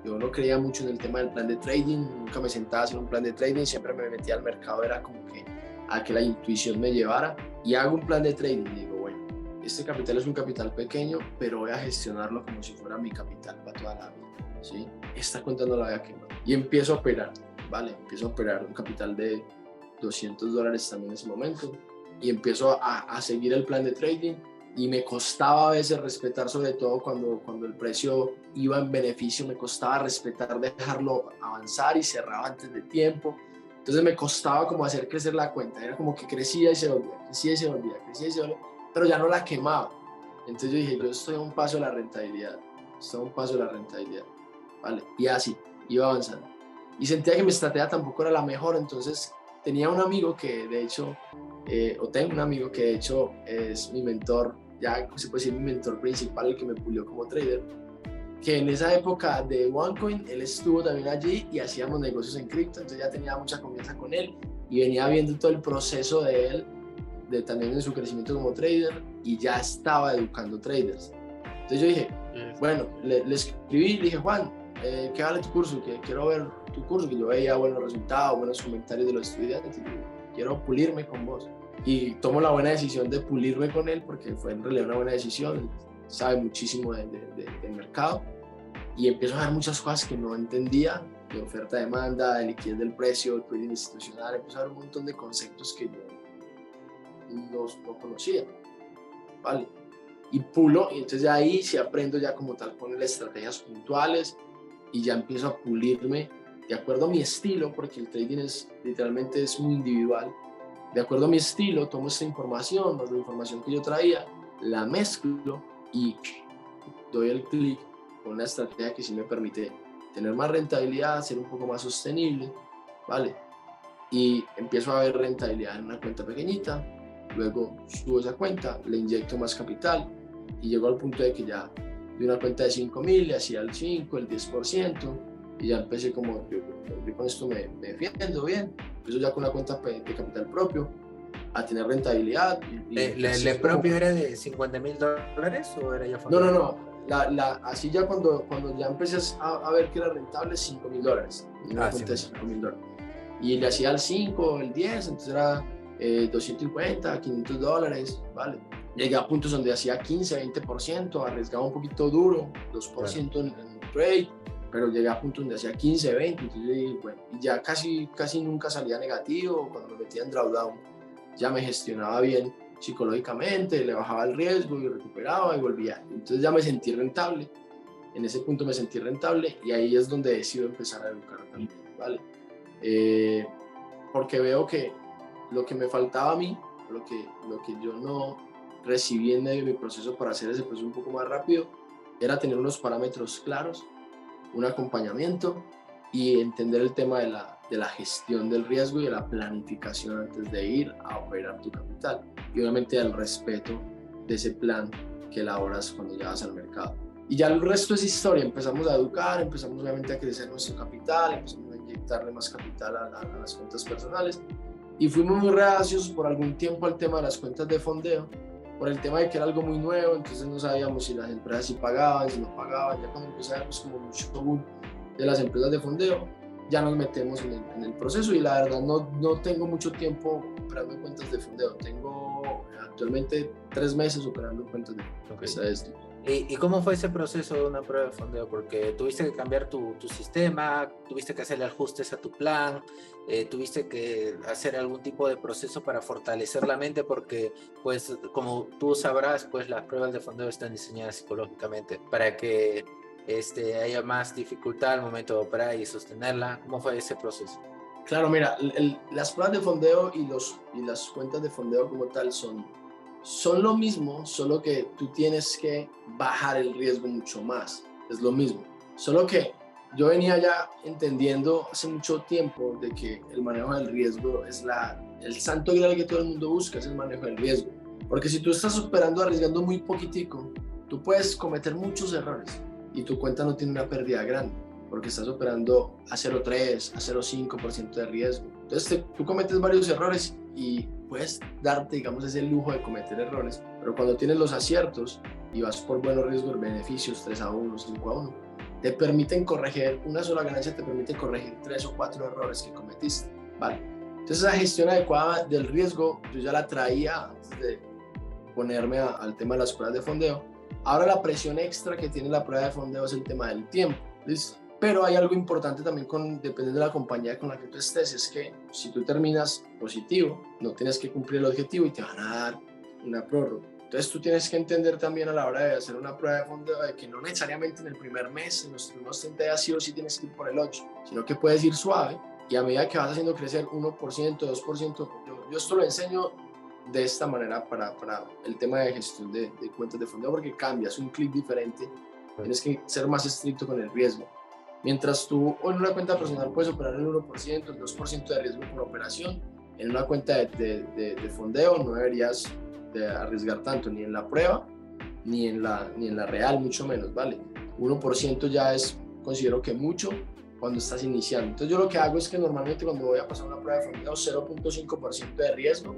Yo no creía mucho en el tema del plan de trading, nunca me sentaba a hacer un plan de trading, siempre me metía al mercado, era como que a que la intuición me llevara y hago un plan de trading y digo, bueno, este capital es un capital pequeño, pero voy a gestionarlo como si fuera mi capital para toda la vida, ¿sí? Esta cuenta no la voy a quemar. Y empiezo a operar, ¿vale? Empiezo a operar un capital de $200 también en ese momento y empiezo a seguir el plan de trading y me costaba a veces respetar, sobre todo cuando el precio iba en beneficio, me costaba respetar, dejarlo avanzar y cerraba antes de tiempo. Entonces me costaba como hacer crecer la cuenta, era como que crecía y se volvía, crecía y se volvía, crecía y se volvía, pero ya no la quemaba. Entonces yo dije, yo estoy a un paso de la rentabilidad, estoy a un paso de la rentabilidad, ¿vale? Y así, iba avanzando. Y sentía que mi estrategia tampoco era la mejor, entonces tenía un amigo que de hecho, o tengo un amigo que de hecho es mi mentor, ya se puede decir mi mentor principal, el que me pulió como trader, que en esa época de OneCoin, él estuvo también allí y hacíamos negocios en cripto, entonces ya tenía mucha confianza con él y venía viendo todo el proceso de él, también en su crecimiento como trader, y ya estaba educando traders. Entonces yo dije, bueno, le escribí y le dije, Juan, ¿qué vale tu curso? Que quiero ver tu curso, que yo veía buenos resultados, buenos comentarios de los estudiantes, y quiero pulirme con vos. Y tomo la buena decisión de pulirme con él, porque fue en realidad una buena decisión, sabe muchísimo del mercado, y empiezo a ver muchas cosas que no entendía, de oferta-demanda, de liquidez del precio, de trading institucional, empiezo a ver un montón de conceptos que yo no conocía, ¿vale? Y pulo, y entonces de ahí sí aprendo ya como tal con estrategias puntuales y ya empiezo a pulirme de acuerdo a mi estilo, porque el trading literalmente es muy individual. De acuerdo a mi estilo, tomo esta información, más la información que yo traía, la mezclo y doy el clic con una estrategia que sí me permite tener más rentabilidad, ser un poco más sostenible, ¿vale? Y empiezo a ver rentabilidad en una cuenta pequeñita, luego subo esa cuenta, le inyecto más capital y llego al punto de que ya de una cuenta de 5.000 le hacía el 5, el 10% y ya empecé como, yo con esto me defiendo bien, empiezo ya con una cuenta de capital propio a tener rentabilidad. ¿Le propio era de $50,000 o era ya familiar? No. Así ya cuando ya empecé a ver que era rentable, $5.000 en una cuenta de $5.000. Y le hacía el 5, el 10, entonces era $250, $500, ¿vale? Llegué a puntos donde hacía 15, 20%, arriesgaba un poquito duro, 2% en trade, pero llegué a puntos donde hacía 15, 20, entonces bueno, y ya casi nunca salía negativo. Cuando me metía en drawdown ya me gestionaba bien psicológicamente, le bajaba el riesgo y recuperaba y volvía. Entonces ya me sentí rentable, en ese punto me sentí rentable y ahí es donde decido empezar a educar también, ¿vale? Porque veo que lo que me faltaba a mí, lo que yo no recibí en medio de mi proceso para hacer ese proceso un poco más rápido, era tener unos parámetros claros, un acompañamiento y entender el tema de la gestión del riesgo y de la planificación antes de ir a operar tu capital. Y obviamente el respeto de ese plan que elaboras cuando llegas al mercado. Y ya el resto es historia. Empezamos a educar, empezamos obviamente a crecer nuestro capital, empezamos a inyectarle más capital a las cuentas personales. Y fuimos muy reacios por algún tiempo al tema de las cuentas de fondeo, por el tema de que era algo muy nuevo, entonces no sabíamos si las empresas sí pagaban, si no pagaban. Ya cuando empezó a ver pues, como mucho boom de las empresas de fondeo, ya nos metemos en el proceso y la verdad no tengo mucho tiempo operando en cuentas de fondeo. Tengo actualmente 3 meses operando en cuentas de fondeo. ¿Y cómo fue ese proceso de una prueba de fondeo? Porque tuviste que cambiar tu sistema, tuviste que hacerle ajustes a tu plan, tuviste que hacer algún tipo de proceso para fortalecer la mente, porque pues como tú sabrás, pues las pruebas de fondeo están diseñadas psicológicamente para que haya más dificultad al momento de operar y sostenerla. ¿Cómo fue ese proceso? Claro, mira, las pruebas de fondeo y las cuentas de fondeo como tal son lo mismo, solo que tú tienes que bajar el riesgo mucho más. Es lo mismo. Solo que yo venía ya entendiendo hace mucho tiempo de que el manejo del riesgo es el santo grial que todo el mundo busca, es el manejo del riesgo. Porque si tú estás operando arriesgando muy poquitico, tú puedes cometer muchos errores y tu cuenta no tiene una pérdida grande, porque estás operando a 0,3, a 0,5% de riesgo. Entonces tú cometes varios errores y puedes darte, digamos, ese lujo de cometer errores, pero cuando tienes los aciertos y vas por buenos riesgos, beneficios, 3-1, 5-1, te permiten corregir, una sola ganancia te permite corregir 3 o 4 errores que cometiste, ¿vale? Entonces esa gestión adecuada del riesgo, yo ya la traía antes de ponerme al tema de las pruebas de fondeo. Ahora la presión extra que tiene la prueba de fondeo es el tema del tiempo, ¿listo? Pero hay algo importante también dependiendo de la compañía con la que tú estés, es que si tú terminas positivo, no tienes que cumplir el objetivo y te van a dar una prórroga. Entonces tú tienes que entender también a la hora de hacer una prueba de fondeo de que no necesariamente en el primer mes, en los primeros 30 días sí o sí tienes que ir por el 8, sino que puedes ir suave y a medida que vas haciendo crecer 1%, 2%, yo esto lo enseño de esta manera para el tema de gestión de cuentas de fondeo, porque cambias un clic diferente, tienes que ser más estricto con el riesgo. Mientras tú en una cuenta personal puedes operar el 1%, el 2% de riesgo por operación, en una cuenta de fondeo no deberías de arriesgar tanto, ni en la prueba, ni en la real, mucho menos, ¿vale? 1% ya es, considero que mucho cuando estás iniciando. Entonces yo lo que hago es que normalmente cuando voy a pasar una prueba de fondeo, 0.5% de riesgo,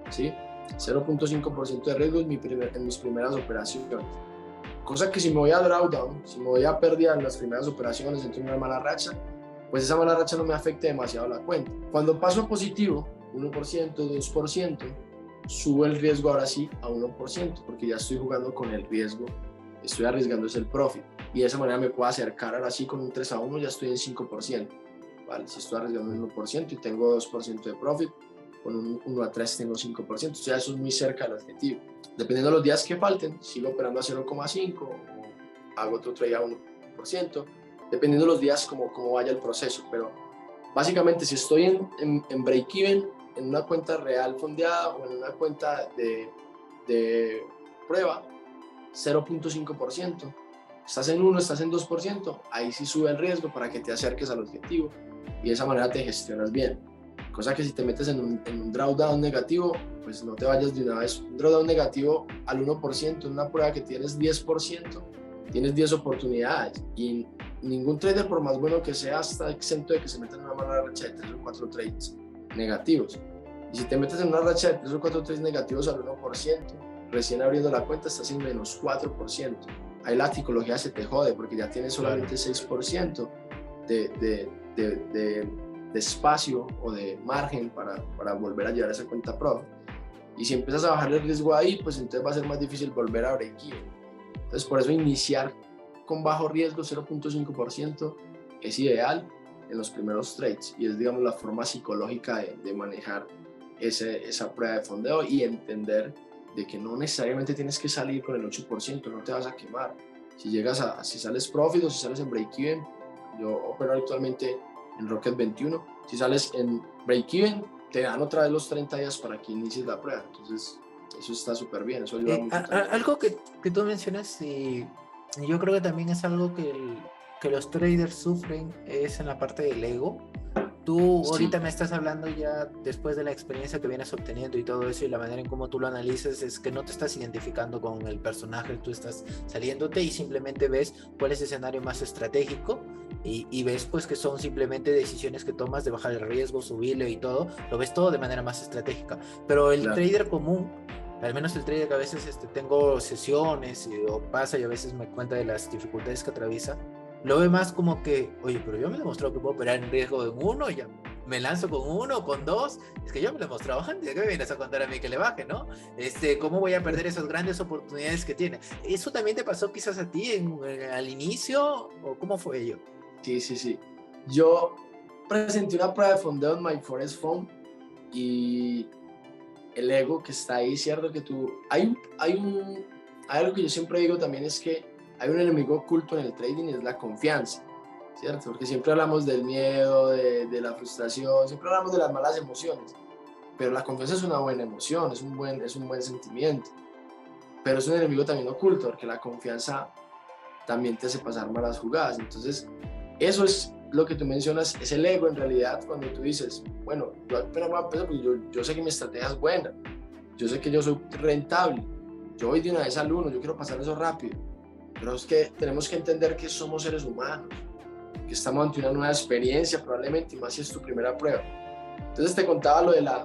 ¿sí? 0.5% de riesgo en mis primeras operaciones. Cosa que si me voy a drawdown, si me voy a pérdida en las primeras operaciones, entro en una mala racha, pues esa mala racha no me afecte demasiado la cuenta. Cuando paso a positivo, 1%, 2%, subo el riesgo ahora sí a 1%, porque ya estoy jugando con el riesgo, estoy arriesgando es el profit. Y de esa manera me puedo acercar ahora sí con un 3-1, ya estoy en 5%. ¿Vale? Si estoy arriesgando el 1% y tengo 2% de profit, con un 1-3 tengo 5%, o sea, eso es muy cerca del objetivo. Dependiendo de los días que falten, sigo operando a 0,5 o hago otro trade a 1%, dependiendo de los días como vaya el proceso. Pero básicamente si estoy en break-even, en una cuenta real fondeada o en una cuenta de prueba, 0.5%. Estás en 1, estás en 2%, ahí sí sube el riesgo para que te acerques al objetivo y de esa manera te gestionas bien. Cosa que si te metes en un drawdown negativo, pues no te vayas de una vez. Un drawdown negativo al 1%, en una prueba que tienes 10%, tienes 10 oportunidades y ningún trader, por más bueno que sea, está exento de que se meta en una mala racha de 3 o 4 trades negativos. Y si te metes en una racha de 3 o 4 trades negativos al 1%, recién abriendo la cuenta estás en menos 4%. Ahí la psicología se te jode porque ya tienes solamente 6% de espacio o de margen para volver a llevar esa cuenta profit. Y si empiezas a bajar el riesgo ahí, pues entonces va a ser más difícil volver a break-even. Entonces por eso iniciar con bajo riesgo, 0.5%, es ideal en los primeros trades y es, digamos, la forma psicológica de manejar esa prueba de fondeo y entender de que no necesariamente tienes que salir con el 8%, no te vas a quemar. Si sales profit o si sales en break-even, yo opero actualmente en Rocket 21, si sales en break-even, te dan otra vez los 30 días para que inicies la prueba. Entonces, eso está súper bien, eso ayuda mucho también. Algo que tú mencionas, y yo creo que también es algo que los traders sufren, es en la parte del ego. Tú ahorita Sí. me estás hablando ya después de la experiencia que vienes obteniendo y todo eso, y la manera en cómo tú lo analizas es que no te estás identificando con el personaje, tú estás saliéndote y simplemente ves cuál es el escenario más estratégico y ves pues que son simplemente decisiones que tomas de bajar el riesgo, subirle y todo, lo ves todo de manera más estratégica. Pero el Claro. trader común, al menos el trader que a veces tengo sesiones o pasa y a veces me cuenta de las dificultades que atraviesa, lo ve más como que, oye, pero yo me he demostrado que puedo operar en riesgo en uno, ya me lanzo con uno, con dos, es que yo me lo he mostrado antes, ¿qué me vienes a contar a mí que le baje, no? ¿Cómo voy a perder esas grandes oportunidades que tiene? ¿Eso también te pasó quizás a ti al inicio o cómo fue ello? Sí. Yo presenté una prueba de fondeo en My Forest Fund y el ego que está ahí, cierto que tú, hay algo que yo siempre digo también es que hay un enemigo oculto en el trading y es la confianza, cierto, porque siempre hablamos del miedo, de la frustración, siempre hablamos de las malas emociones, pero la confianza es una buena emoción, es un buen sentimiento, pero es un enemigo también oculto, porque la confianza también te hace pasar malas jugadas. Entonces, eso es lo que tú mencionas, es el ego en realidad, cuando tú dices, bueno, yo apenas voy a empezar porque yo sé que mi estrategia es buena, yo sé que yo soy rentable, yo voy de una vez al uno, yo quiero pasar eso rápido, pero es que tenemos que entender que somos seres humanos, que estamos ante una nueva experiencia probablemente, y más si es tu primera prueba. Entonces te contaba lo de la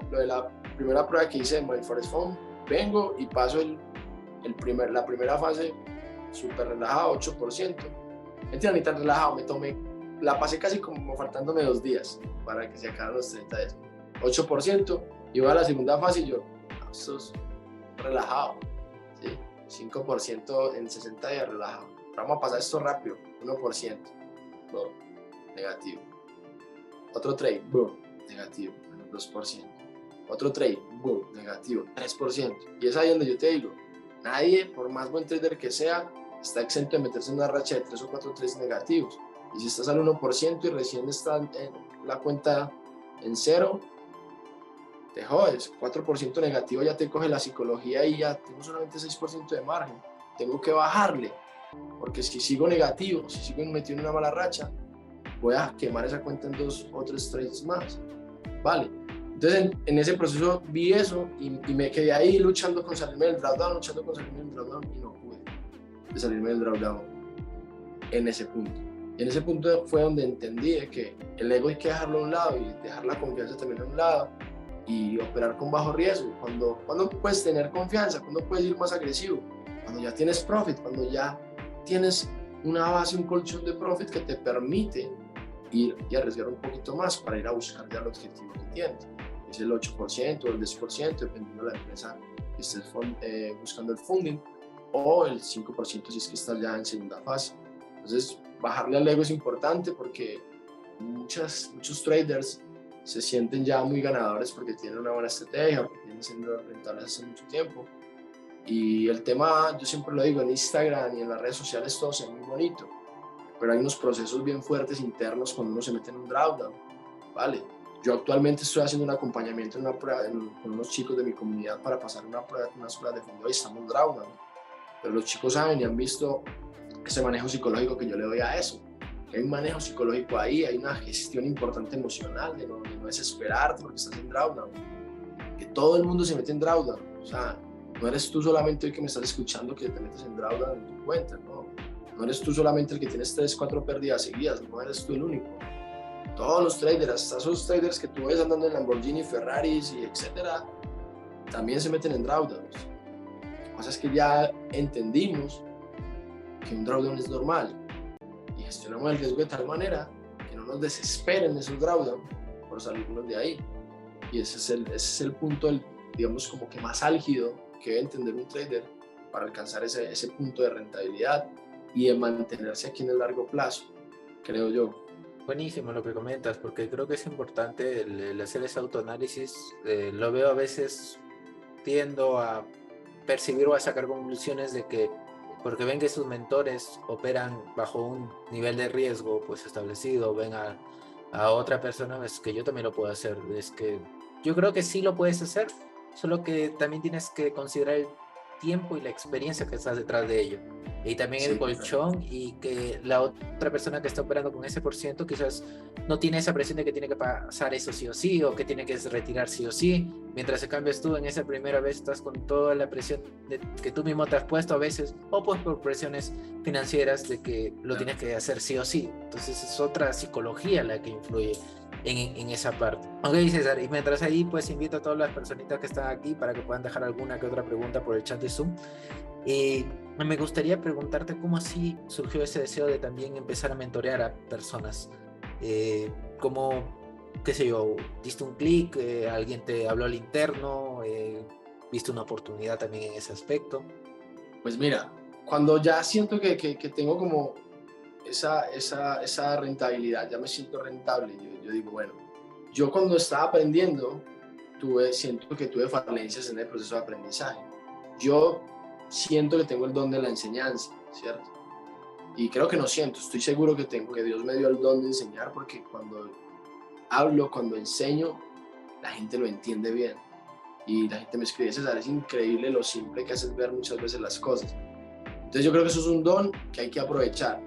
primera prueba que hice en My Forest Fund, vengo y paso la primera fase súper relajado, 8%. Mentira, ni tan relajado, la pasé casi como faltándome 2 días para que se acabaran los 30 días. 8%, y voy a la segunda fase y yo, esto es relajado, ¿sí? 5% en 60 días relajado. Vamos a pasar esto rápido, 1%, boom, negativo. Otro trade, boom, negativo, menos 2%. Otro trade, boom, negativo, 3%. Y es ahí donde yo te digo, Nadie, por más buen trader que sea, está exento de meterse en una racha de 3 o 4 trades negativos. Y si estás al 1% y recién está en la cuenta en cero, te jodes. 4% negativo ya te coge la psicología y ya tengo solamente 6% de margen. Tengo que bajarle, porque si sigo negativo, si sigo metido en una mala racha, voy a quemar esa cuenta en 2 o 3 trades más. Vale. Entonces en ese proceso vi eso y me quedé ahí luchando con salirme del drawdown, y no pude de salirme del drawdown en ese punto. Y en ese punto fue donde entendí que el ego hay que dejarlo a un lado y dejar la confianza también a un lado y operar con bajo riesgo. Cuando puedes tener confianza, cuando puedes ir más agresivo, cuando ya tienes profit, cuando ya tienes una base, un colchón de profit que te permite ir y arriesgar un poquito más para ir a buscar ya el objetivo que tienes. Es el 8% o el 10%, dependiendo de la empresa que estés buscando el funding, o el 5% si es que estás ya en segunda fase. Entonces, bajarle al ego es importante porque muchos traders se sienten ya muy ganadores porque tienen una buena estrategia, porque tienen siendo rentables hace mucho tiempo. Y el tema, yo siempre lo digo, en Instagram y en las redes sociales todo se ve muy bonito, pero hay unos procesos bien fuertes internos cuando uno se mete en un drawdown, ¿vale? Yo actualmente estoy haciendo un acompañamiento en una prueba, con unos chicos de mi comunidad para pasar unas pruebas de fondo y estamos drawdown, pero los chicos saben y han visto ese manejo psicológico que yo le doy a eso. Hay un manejo psicológico ahí, hay una gestión importante emocional de no desesperarte porque estás en drawdown, que todo el mundo se mete en drawdown, o sea, no eres tú solamente el que me estás escuchando que te metes en drawdown en tu cuenta, no eres tú solamente el que tienes 3, 4 pérdidas seguidas, no eres tú el único. Todos los traders, hasta esos traders que tú ves andando en Lamborghini, Ferraris y etcétera, también se meten en drawdowns. Lo que pasa es que ya entendimos que un drawdown es normal y gestionamos el riesgo de tal manera que no nos desesperen esos drawdowns por salirnos de ahí. Y ese es el punto, digamos, como que más álgido que debe entender un trader para alcanzar ese punto de rentabilidad y de mantenerse aquí en el largo plazo, creo yo. Buenísimo lo que comentas, porque creo que es importante el hacer ese autoanálisis. Lo veo a veces, tiendo a percibir o a sacar conclusiones de que porque ven que sus mentores operan bajo un nivel de riesgo pues establecido, ven a otra persona, es que yo también lo puedo hacer. Es que yo creo que sí lo puedes hacer, solo que también tienes que considerar el tiempo y la experiencia que estás detrás de ello. Y también el colchón, y que la otra persona que está operando con ese por ciento quizás no tiene esa presión de que tiene que pasar eso sí o sí, o que tiene que retirar sí o sí, mientras se cambias tú en esa primera vez estás con toda la presión que tú mismo te has puesto a veces, o pues por presiones financieras de que lo tienes que hacer sí o sí. Entonces es otra psicología la que influye en esa parte. Ok, César, y mientras ahí pues invito a todas las personitas que están aquí para que puedan dejar alguna que otra pregunta por el chat de Zoom. Me gustaría preguntarte cómo así surgió ese deseo de también empezar a mentorear a personas. ¿Cómo, qué sé yo, diste un clic, alguien te habló al interno, viste una oportunidad también en ese aspecto? Pues mira, cuando ya siento que tengo como esa rentabilidad, ya me siento rentable, yo digo, bueno, yo cuando estaba aprendiendo, siento que tuve falencias en el proceso de aprendizaje. Yo siento que tengo el don de la enseñanza, ¿cierto? Y creo que no siento, estoy seguro que Dios me dio el don de enseñar, porque cuando hablo, cuando enseño, la gente lo entiende bien. Y la gente me escribe, César, es increíble lo simple que haces ver muchas veces las cosas. Entonces yo creo que eso es un don que hay que aprovechar.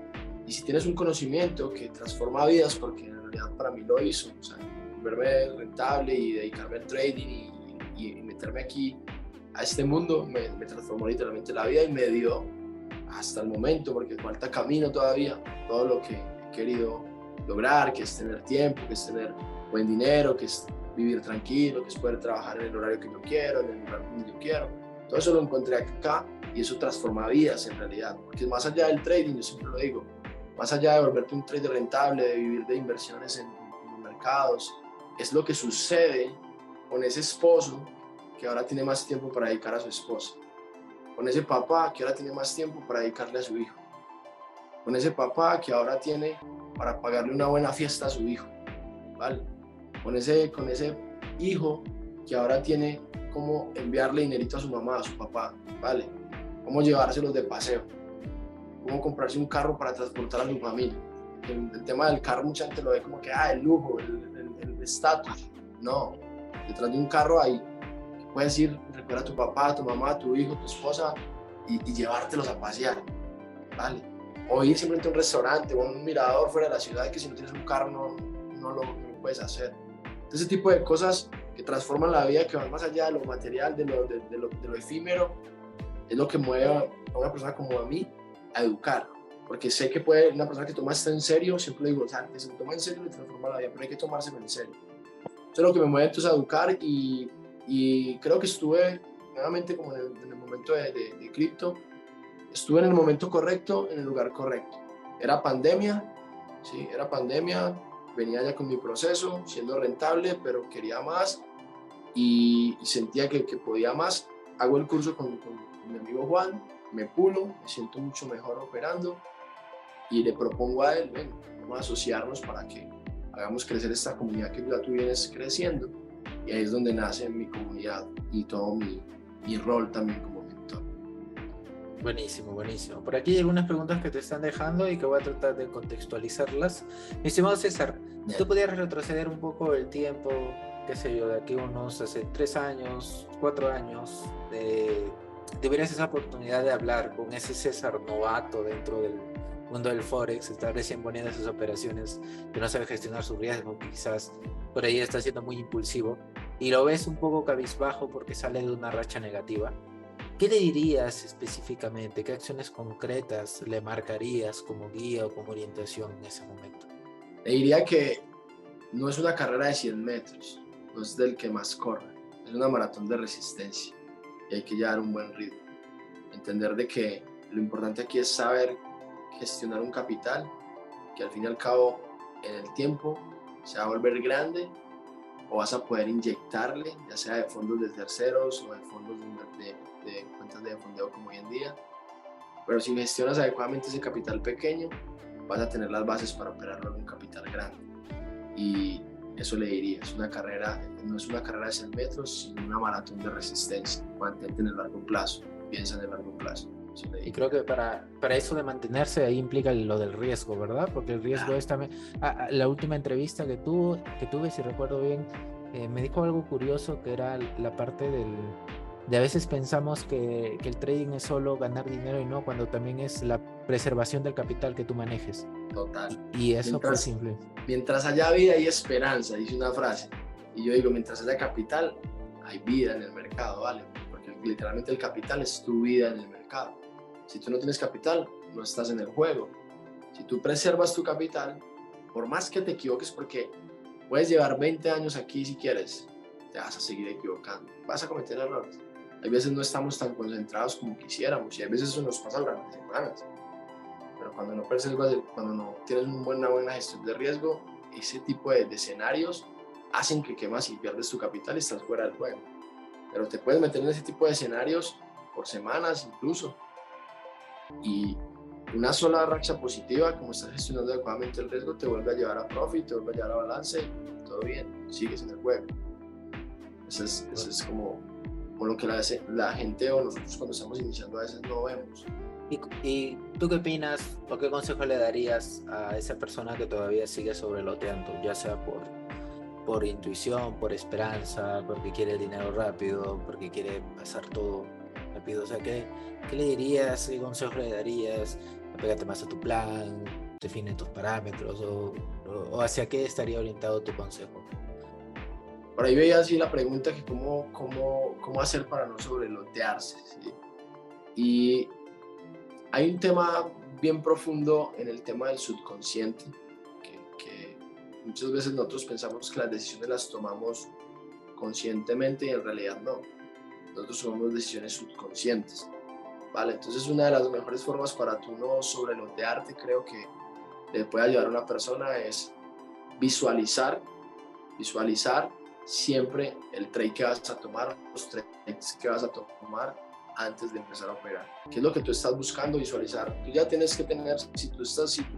Y si tienes un conocimiento que transforma vidas, porque en realidad para mí lo hizo, o sea, verme rentable y dedicarme al trading y meterme aquí a este mundo, me transformó literalmente la vida y me dio hasta el momento, porque falta camino todavía, todo lo que he querido lograr, que es tener tiempo, que es tener buen dinero, que es vivir tranquilo, que es poder trabajar en el horario que yo quiero, en el lugar donde yo quiero. Todo eso lo encontré acá y eso transforma vidas en realidad, porque más allá del trading, yo siempre lo digo, más allá de volverte un trader rentable, de vivir de inversiones en los mercados, es lo que sucede con ese esposo que ahora tiene más tiempo para dedicar a su esposa, con ese papá que ahora tiene más tiempo para dedicarle a su hijo, con ese papá que ahora tiene para pagarle una buena fiesta a su hijo, ¿vale? Con ese hijo que ahora tiene cómo enviarle dinerito a su mamá, a su papá, ¿vale? cómo llevárselos de paseo, cómo comprarse un carro para transportar a su familia. El tema del carro mucha gente lo ve como que, el lujo, el estatus. No, detrás de un carro hay, puedes ir, recoger a tu papá, a tu mamá, a tu hijo, a tu esposa y llevártelos a pasear, ¿vale? O ir simplemente a un restaurante o a un mirador fuera de la ciudad, que si no tienes un carro no lo puedes hacer. Entonces, ese tipo de cosas que transforman la vida, que van más allá de lo material, de lo efímero, es lo que mueve a una persona como a mí a educar. Porque sé que puede una persona que toma esto en serio, siempre digo, o sea, que se toma en serio le transforma la vida, pero hay que tomárselo en serio. Eso es lo que me mueve entonces a educar y creo que estuve nuevamente como en el momento de cripto, estuve en el momento correcto, en el lugar correcto. Era pandemia, sí, era pandemia, venía ya con mi proceso, siendo rentable, pero quería más y sentía que podía más. Hago el curso con mi amigo Juan, me pulo, me siento mucho mejor operando y le propongo a él, ven, vamos a asociarnos para que hagamos crecer esta comunidad que ya tú vienes creciendo. Y ahí es donde nace mi comunidad y todo mi rol también como mentor. Buenísimo, buenísimo. Por aquí hay algunas preguntas que te están dejando y que voy a tratar de contextualizarlas. Mi estimado César, si tú pudieras retroceder un poco el tiempo, qué sé yo, de aquí unos hace 3 años, 4 años, tuvieras esa oportunidad de hablar con ese César novato dentro del mundo del Forex, está recién poniendo sus operaciones, que no sabe gestionar su riesgo, que quizás por ahí está siendo muy impulsivo, y lo ves un poco cabizbajo porque sale de una racha negativa. ¿Qué le dirías específicamente? ¿Qué acciones concretas le marcarías como guía o como orientación en ese momento? Le diría que no es una carrera de 100 metros, no es del que más corre, es una maratón de resistencia y hay que llevar un buen ritmo. Entender de que lo importante aquí es saber gestionar un capital que al fin y al cabo en el tiempo se va a volver grande o vas a poder inyectarle, ya sea de fondos de terceros o de fondos de cuentas de fondeo como hoy en día. Pero si gestionas adecuadamente ese capital pequeño, vas a tener las bases para operarlo en un capital grande. Y eso le diría, es una carrera, no es una carrera de 100 metros, sino una maratón de resistencia. Mantente en el largo plazo, piensa en el largo plazo. Y creo que para eso de mantenerse ahí implica lo del riesgo, ¿verdad? Porque el riesgo es también... la última entrevista que tuve, si recuerdo bien, me dijo algo curioso que era la parte de a veces pensamos que el trading es solo ganar dinero y no, cuando también es la preservación del capital que tú manejes. Total. Y eso fue simple. Mientras haya vida hay esperanza, dice una frase. Y yo digo, mientras haya capital, hay vida en el mercado, ¿vale? Porque literalmente el capital es tu vida en el mercado. Si tú no tienes capital, no estás en el juego. Si tú preservas tu capital, por más que te equivoques, porque puedes llevar 20 años aquí si quieres, te vas a seguir equivocando, vas a cometer errores. Hay veces no estamos tan concentrados como quisiéramos y hay veces eso nos pasa durante semanas. Pero cuando no preservas, cuando no tienes una buena gestión de riesgo, ese tipo de escenarios hacen que quemas y pierdes tu capital y estás fuera del juego. Pero te puedes meter en ese tipo de escenarios por semanas incluso. Y una sola racha positiva, como estás gestionando adecuadamente el riesgo, te vuelve a llevar a profit, te vuelve a llevar a balance, todo bien, sigues en el juego. Eso es como lo que la gente o nosotros cuando estamos iniciando a veces no vemos. ¿Y tú qué opinas o qué consejo le darías a esa persona que todavía sigue sobreloteando, ya sea por intuición, por esperanza, porque quiere el dinero rápido, porque quiere pasar todo rápido? O sea, ¿qué le dirías? ¿Qué consejo le darías? Apégate más a tu plan, define tus parámetros o hacia qué estaría orientado tu consejo. Por ahí veía así la pregunta que cómo hacer para no sobrelotearse, ¿sí? Y hay un tema bien profundo en el tema del subconsciente, que muchas veces nosotros pensamos que las decisiones las tomamos conscientemente y en realidad no. Nosotros tomamos decisiones subconscientes, ¿vale? Entonces una de las mejores formas para tú no sobrelotearte, creo que le puede ayudar a una persona es visualizar siempre el trade que vas a tomar, los trades que vas a tomar antes de empezar a operar. ¿Qué es lo que tú estás buscando visualizar? Tú ya tienes que tener, si tú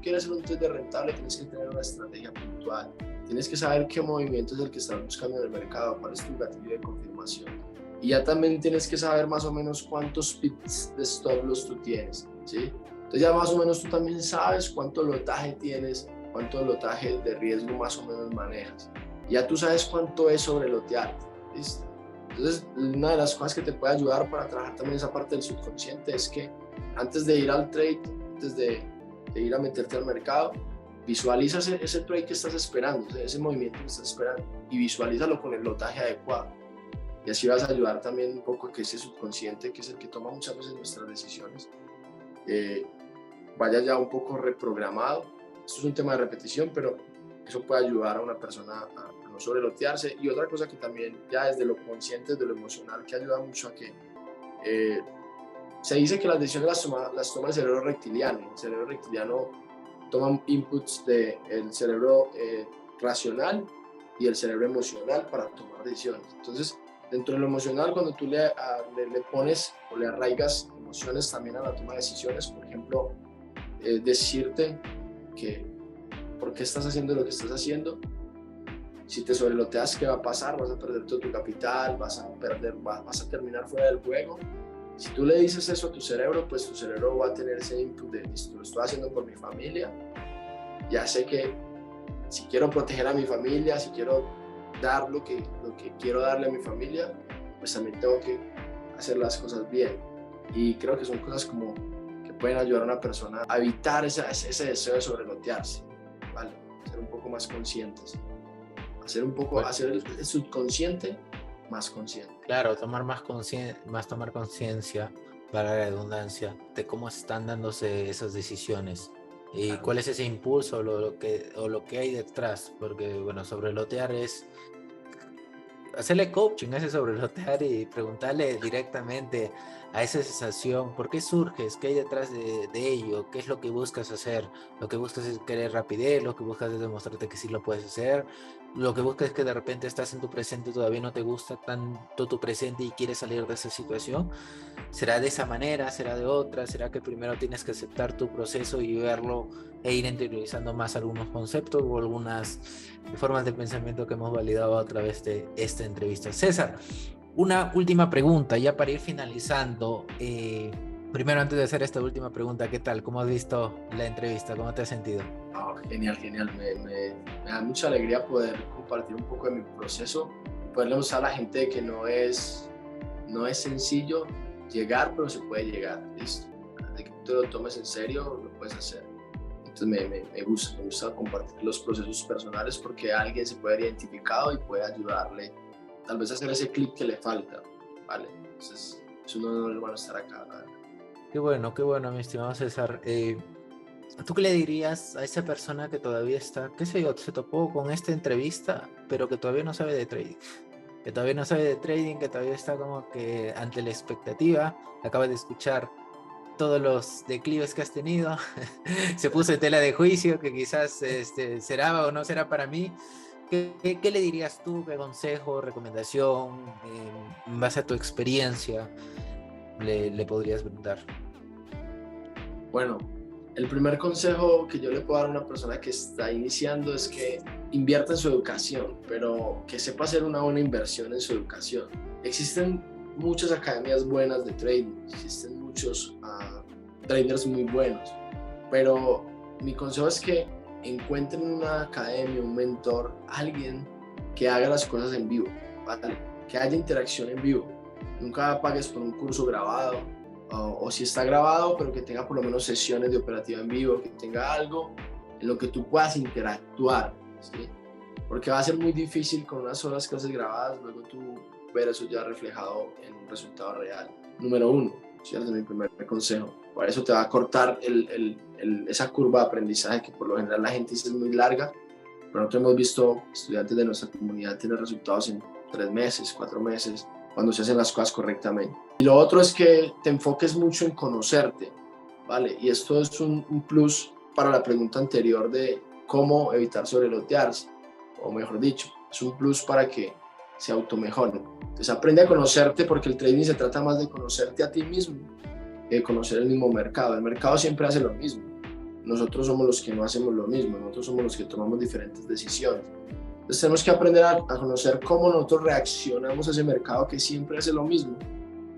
quieres ser un trader rentable, tienes que tener una estrategia puntual. Tienes que saber qué movimiento es el que estás buscando en el mercado, cuál es tu gatillo de confirmación. Y ya también tienes que saber más o menos cuántos pips de stop loss tú tienes, ¿sí? Entonces ya más o menos tú también sabes cuánto lotaje tienes, cuánto lotaje de riesgo más o menos manejas. Ya tú sabes cuánto es sobre lotear, ¿listo? Entonces, una de las cosas que te puede ayudar para trabajar también esa parte del subconsciente es que antes de ir al trade, antes de ir a meterte al mercado, visualiza ese trade que estás esperando, ese movimiento que estás esperando, y visualízalo con el lotaje adecuado. Y así vas a ayudar también un poco a que ese subconsciente, que es el que toma muchas veces nuestras decisiones, vaya ya un poco reprogramado. Esto es un tema de repetición, pero eso puede ayudar a una persona a no sobrelotearse. Y otra cosa que también ya desde lo consciente, desde lo emocional, que ayuda mucho a que se dice que las decisiones las toma el cerebro reptiliano. El cerebro reptiliano toma inputs del cerebro racional y el cerebro emocional para tomar decisiones. Entonces, dentro de lo emocional, cuando tú le pones o le arraigas emociones también a la toma de decisiones, por ejemplo, decirte que por qué estás haciendo lo que estás haciendo. Si te sobreloteas, ¿qué va a pasar? Vas a perder todo tu capital, vas a terminar fuera del juego. Si tú le dices eso a tu cerebro, pues tu cerebro va a tener ese input de, listo, lo estoy haciendo por mi familia, ya sé que si quiero proteger a mi familia, si quiero dar lo que quiero darle a mi familia, pues también tengo que hacer las cosas bien. Y creo que son cosas como que pueden ayudar a una persona a evitar ese deseo de sobrelotearse, ¿vale? Ser un poco más conscientes. Hacer el subconsciente más consciente. Claro, tomar tomar conciencia, para la redundancia, de cómo están dándose esas decisiones y Claro. cuál es ese impulso o lo que hay detrás, porque bueno, sobrelotear es hacerle coaching a ese sobrelotear y preguntarle directamente a esa sensación, ¿por qué surges? ¿Qué hay detrás de ello? ¿Qué es lo que buscas hacer? Lo que buscas es querer rapidez, lo que buscas es demostrarte que sí lo puedes hacer, lo que buscas es que de repente estás en tu presente, todavía no te gusta tanto tu presente y quieres salir de esa situación. ¿Será de esa manera? ¿Será de otra? ¿Será que primero tienes que aceptar tu proceso y verlo e ir interiorizando más algunos conceptos o algunas formas de pensamiento que hemos validado a través de esta entrevista? César, una última pregunta ya para ir finalizando. Primero, antes de hacer esta última pregunta, ¿qué tal? ¿Cómo has visto la entrevista? ¿Cómo te has sentido? Oh, genial. Me da mucha alegría poder compartir un poco de mi proceso, poderle mostrar a la gente que no es sencillo llegar, pero se puede llegar, ¿listo? De que tú lo tomes en serio, lo puedes hacer. Entonces me gusta compartir los procesos personales porque alguien se puede ver identificado y puede ayudarle tal vez a hacer ese clic que le falta, ¿vale? Entonces es un honor, hermano, estar acá, ¿vale? Qué bueno, mi estimado César. ¿Tú qué le dirías a esa persona que todavía está, qué sé yo, se topó con esta entrevista, pero que todavía no sabe de trading? Que todavía no sabe de trading, que todavía está como que ante la expectativa, acaba de escuchar todos los declives que has tenido, se puso en tela de juicio, que quizás será o no será para mí. ¿Qué le dirías tú? ¿Qué consejo, recomendación, en base a tu experiencia, le podrías brindar? Bueno, el primer consejo que yo le puedo dar a una persona que está iniciando es que invierta en su educación, pero que sepa hacer una buena inversión en su educación. Existen muchas academias buenas de trading, existen muchos traders muy buenos, pero mi consejo es que encuentren una academia, un mentor, alguien que haga las cosas en vivo, ¿vale? Que haya interacción en vivo. Nunca pagues por un curso grabado, o si está grabado, pero que tenga por lo menos sesiones de operativa en vivo, que tenga algo en lo que tú puedas interactuar, ¿sí? Porque va a ser muy difícil con unas solas clases grabadas, luego tú ver eso ya reflejado en un resultado real. Número uno, ¿cierto? Es mi primer consejo. Por eso te va a cortar esa curva de aprendizaje que por lo general la gente dice es muy larga, pero nosotros hemos visto estudiantes de nuestra comunidad tener resultados en 3 meses, 4 meses, cuando se hacen las cosas correctamente. Y lo otro es que te enfoques mucho en conocerte, ¿vale? Y esto es un plus para la pregunta anterior de cómo evitar sobrelotearse, o mejor dicho, es un plus para que se automejoren. Entonces aprende a conocerte porque el trading se trata más de conocerte a ti mismo que de conocer el mismo mercado. El mercado siempre hace lo mismo. Nosotros somos los que no hacemos lo mismo, nosotros somos los que tomamos diferentes decisiones. Entonces tenemos que aprender a conocer cómo nosotros reaccionamos a ese mercado que siempre hace lo mismo,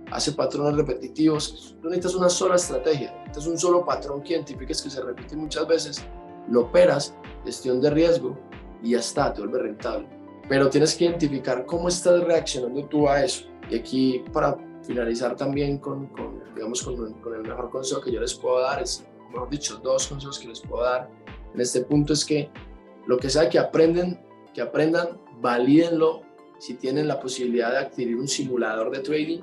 hace patrones repetitivos. No necesitas una sola estrategia, necesitas un solo patrón que identifiques que se repite muchas veces, lo operas, gestión de riesgo y ya está, te vuelve rentable. Pero tienes que identificar cómo estás reaccionando tú a eso. Y aquí, para finalizar también con el mejor consejo que yo les puedo dar, mejor dicho, 2 consejos que les puedo dar en este punto, es que lo que sea que aprendan, valídenlo. Si tienen la posibilidad de adquirir un simulador de trading,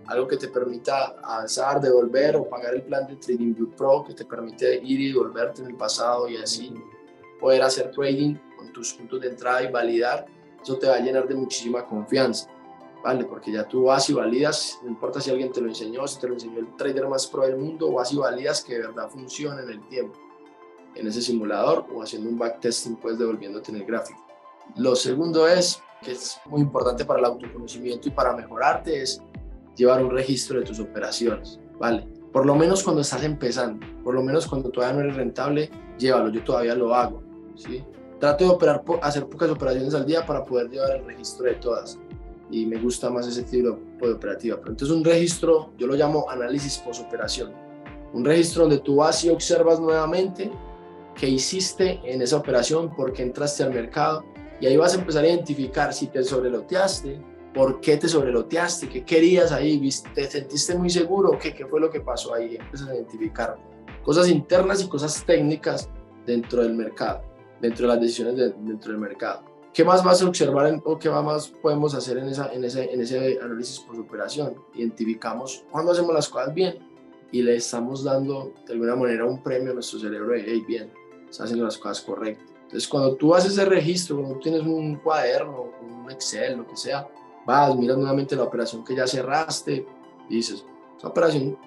algo que te permita avanzar, devolver o pagar el plan de TradingView Pro, que te permite ir y devolverte en el pasado y así poder hacer trading con tus puntos de entrada y validar, eso te va a llenar de muchísima confianza, ¿vale? Porque ya tú vas y validas, no importa si alguien te lo enseñó, si te lo enseñó el trader más pro del mundo, vas y validas que de verdad funciona en el tiempo, en ese simulador, o haciendo un backtesting, pues devolviéndote en el gráfico. Lo segundo es, que es muy importante para el autoconocimiento y para mejorarte, es llevar un registro de tus operaciones, ¿vale? Por lo menos cuando estás empezando, por lo menos cuando todavía no eres rentable, llévalo, yo todavía lo hago, ¿sí? Trato de hacer pocas operaciones al día para poder llevar el registro de todas, y me gusta más ese tipo de operativa. Pero entonces un registro, yo lo llamo análisis post-operación, un registro donde tú vas y observas nuevamente qué hiciste en esa operación, por qué entraste al mercado, y ahí vas a empezar a identificar si te sobreloteaste, por qué te sobreloteaste, qué querías ahí, te sentiste muy seguro, qué fue lo que pasó ahí. Empiezas a identificar cosas internas y cosas técnicas dentro del mercado, dentro de las decisiones dentro del mercado. ¿Qué más vas a observar o qué más podemos hacer en ese análisis por operación? Identificamos cuándo hacemos las cosas bien y le estamos dando de alguna manera un premio a nuestro cerebro de, hey, bien, estás haciendo las cosas correctas. Entonces, cuando tú haces ese registro, cuando tienes un cuaderno, un Excel, lo que sea, vas, miras nuevamente la operación que ya cerraste y dices, esa operación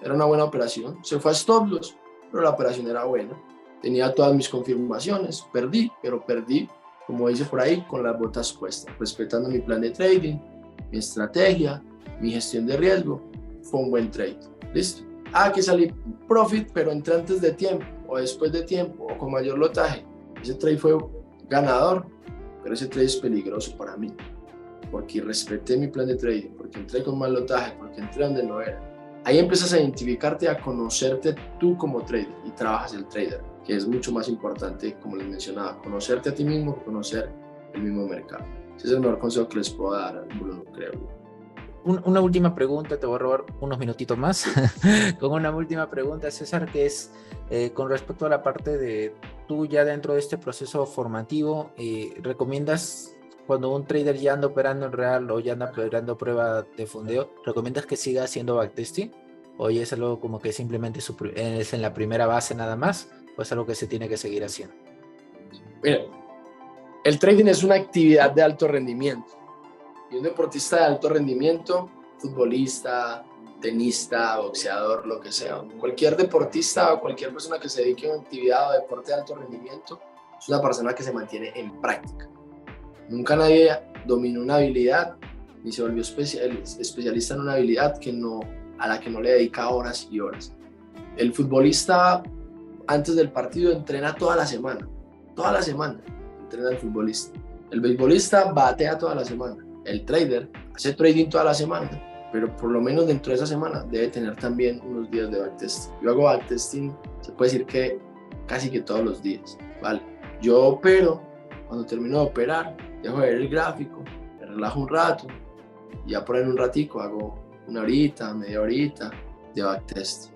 era una buena operación, se fue a stop loss, pero la operación era buena, tenía todas mis confirmaciones, pero perdí, como dice por ahí, con las botas puestas, respetando mi plan de trading, mi estrategia, mi gestión de riesgo, fue un buen trade, listo. Que salí profit, pero entré antes de tiempo, o después de tiempo, o con mayor lotaje, ese trade fue ganador, pero ese trade es peligroso para mí, porque respeté mi plan de trading, porque entré con mal lotaje, porque entré donde no era. Ahí empiezas a identificarte, a conocerte tú como trader y trabajas el trader, que es mucho más importante, como les mencionaba, conocerte a ti mismo, conocer el mismo mercado. Ese es el mejor consejo que les puedo dar, Bruno, creo. Una última pregunta, te voy a robar unos minutitos más con una última pregunta, César, que es con respecto a la parte de tú ya dentro de este proceso formativo, ¿recomiendas cuando un trader ya anda operando en real o ya anda operando prueba de fondeo, recomiendas que siga haciendo backtesting? ¿O ya es algo como que simplemente es en la primera base nada más? ¿O es algo que se tiene que seguir haciendo? Mira, el trading es una actividad de alto rendimiento. Y un deportista de alto rendimiento, futbolista, tenista, boxeador, lo que sea, cualquier deportista o cualquier persona que se dedique a una actividad o deporte de alto rendimiento, es una persona que se mantiene en práctica. Nunca nadie dominó una habilidad ni se volvió especialista en una habilidad a la que no le dedica horas y horas. El futbolista antes del partido entrena toda la semana entrena el futbolista. El beisbolista batea toda la semana. El trader hace trading toda la semana, pero por lo menos dentro de esa semana debe tener también unos días de backtesting. Yo hago backtesting, se puede decir que casi que todos los días, ¿vale? Yo opero, cuando termino de operar, dejo de ver el gráfico, me relajo un rato, y ya por ahí en un ratico hago una horita, media horita de backtesting.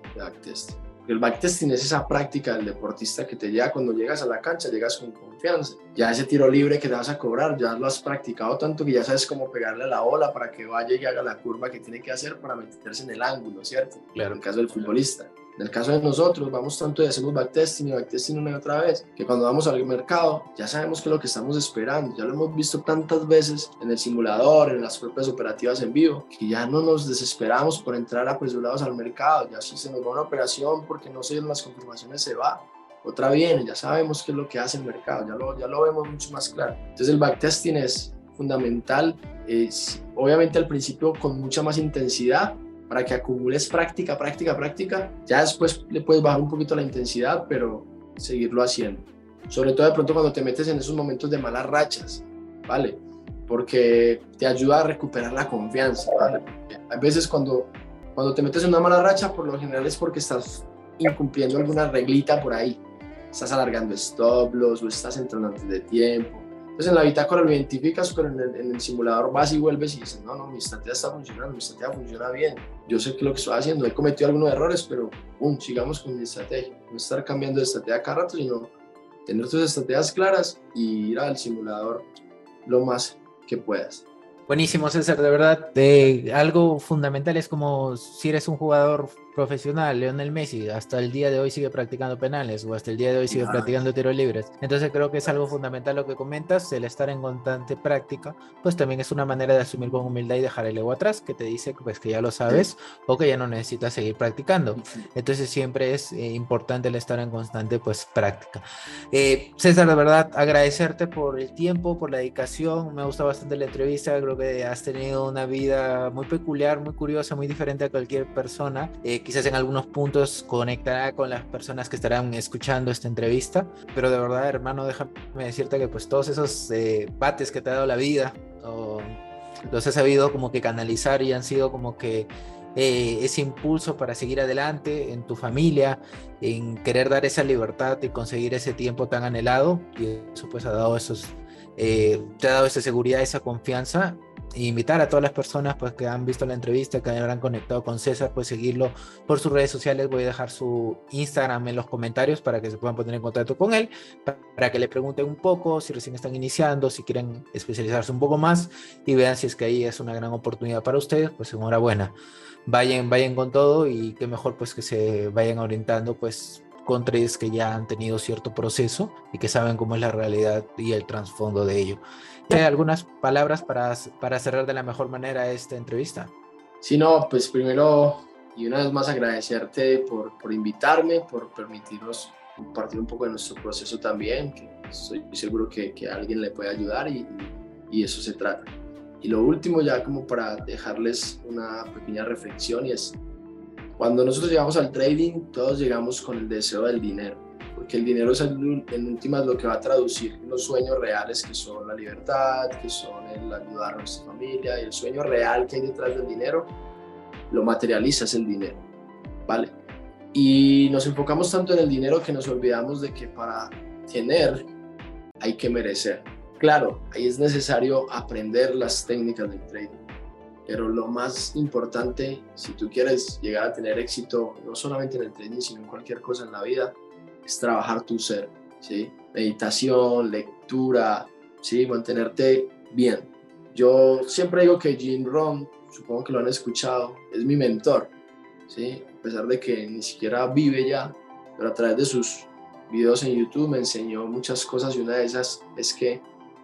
El backtesting es esa práctica del deportista que te lleva cuando llegas a la cancha, llegas con confianza. Ya ese tiro libre que te vas a cobrar, ya lo has practicado tanto que ya sabes cómo pegarle a la bola para que vaya y haga la curva que tiene que hacer para meterse en el ángulo, ¿cierto? Claro. En el caso del futbolista. En el caso de nosotros, vamos tanto y hacemos backtesting una y otra vez, que cuando vamos al mercado ya sabemos qué es lo que estamos esperando, ya lo hemos visto tantas veces en el simulador, en las propias operativas en vivo, que ya no nos desesperamos por entrar apresurados al mercado. Ya si se nos va una operación porque no se dieron las confirmaciones, se va, otra viene, ya sabemos qué es lo que hace el mercado, ya lo vemos mucho más claro. Entonces el backtesting es fundamental, obviamente al principio con mucha más intensidad, para que acumules práctica, ya después le puedes bajar un poquito la intensidad, pero seguirlo haciendo. sobre todo de pronto cuando te metes en esos momentos de malas rachas, ¿vale? Porque te ayuda a recuperar la confianza, ¿vale? A veces cuando te metes en una mala racha, por lo general es porque estás incumpliendo alguna reglita por ahí. Estás alargando stop loss o estás entrando antes de tiempo. Entonces en la bitácora lo identificas, pero en el simulador vas y vuelves y dices, no, mi estrategia está funcionando, mi estrategia funciona bien. Yo sé que lo que estoy haciendo, he cometido algunos errores, pero sigamos con mi estrategia. No estar cambiando de estrategia cada rato, sino tener tus estrategias claras y ir al simulador lo más que puedas. Buenísimo, César, de verdad. Algo fundamental es como si eres un jugador profesional, Lionel Messi, hasta el día de hoy sigue practicando penales o hasta el día de hoy sigue practicando tiros libres. Entonces creo que es algo fundamental lo que comentas, el estar en constante práctica, pues también es una manera de asumir con humildad y dejar el ego atrás, que te dice pues, que ya lo sabes o que ya no necesitas seguir practicando. Entonces siempre es importante el estar en constante pues práctica. César, de verdad, agradecerte por el tiempo, por la dedicación, me gusta bastante la entrevista, creo que has tenido una vida muy peculiar, muy curiosa, muy diferente a cualquier persona. Quizás en algunos puntos conectará con las personas que estarán escuchando esta entrevista, pero de verdad, hermano, déjame decirte que pues todos esos bates que te ha dado la vida, los has sabido como que canalizar y han sido como que ese impulso para seguir adelante en tu familia, en querer dar esa libertad y conseguir ese tiempo tan anhelado, y eso pues ha dado te ha dado esa seguridad, esa confianza. E invitar a todas las personas pues, que han visto la entrevista, que habrán conectado con César, pues seguirlo por sus redes sociales. Voy a dejar su Instagram en los comentarios para que se puedan poner en contacto con él, para que le pregunten un poco si recién están iniciando, si quieren especializarse un poco más y vean si es que ahí es una gran oportunidad para ustedes. Pues enhorabuena, vayan con todo, y qué mejor pues que se vayan orientando pues con trades que ya han tenido cierto proceso y que saben cómo es la realidad y el trasfondo de ello. ¿Algunas palabras para cerrar de la mejor manera esta entrevista? Sí, no, pues primero y una vez más agradecerte por invitarme, por permitirnos compartir un poco de nuestro proceso también, que estoy seguro que a alguien le puede ayudar y eso se trata. Y lo último, ya como para dejarles una pequeña reflexión, y es, cuando nosotros llegamos al trading, todos llegamos con el deseo del dinero, porque el dinero es en últimas lo que va a traducir los sueños reales, que son la libertad, que son el ayudar a nuestra familia, y el sueño real que hay detrás del dinero, lo materializa es el dinero, ¿vale? Y nos enfocamos tanto en el dinero que nos olvidamos de que para tener hay que merecer. Claro, ahí es necesario aprender las técnicas del trading, pero lo más importante, si tú quieres llegar a tener éxito, no solamente en el trading, sino en cualquier cosa en la vida, es trabajar tu ser, ¿sí? Meditación, lectura, ¿sí? Mantenerte bien. Yo siempre digo que Jim Rohn, supongo que lo han escuchado, es mi mentor, ¿sí? A pesar de que ni siquiera vive ya, pero a través de sus videos en YouTube me enseñó muchas cosas, y una de esas es que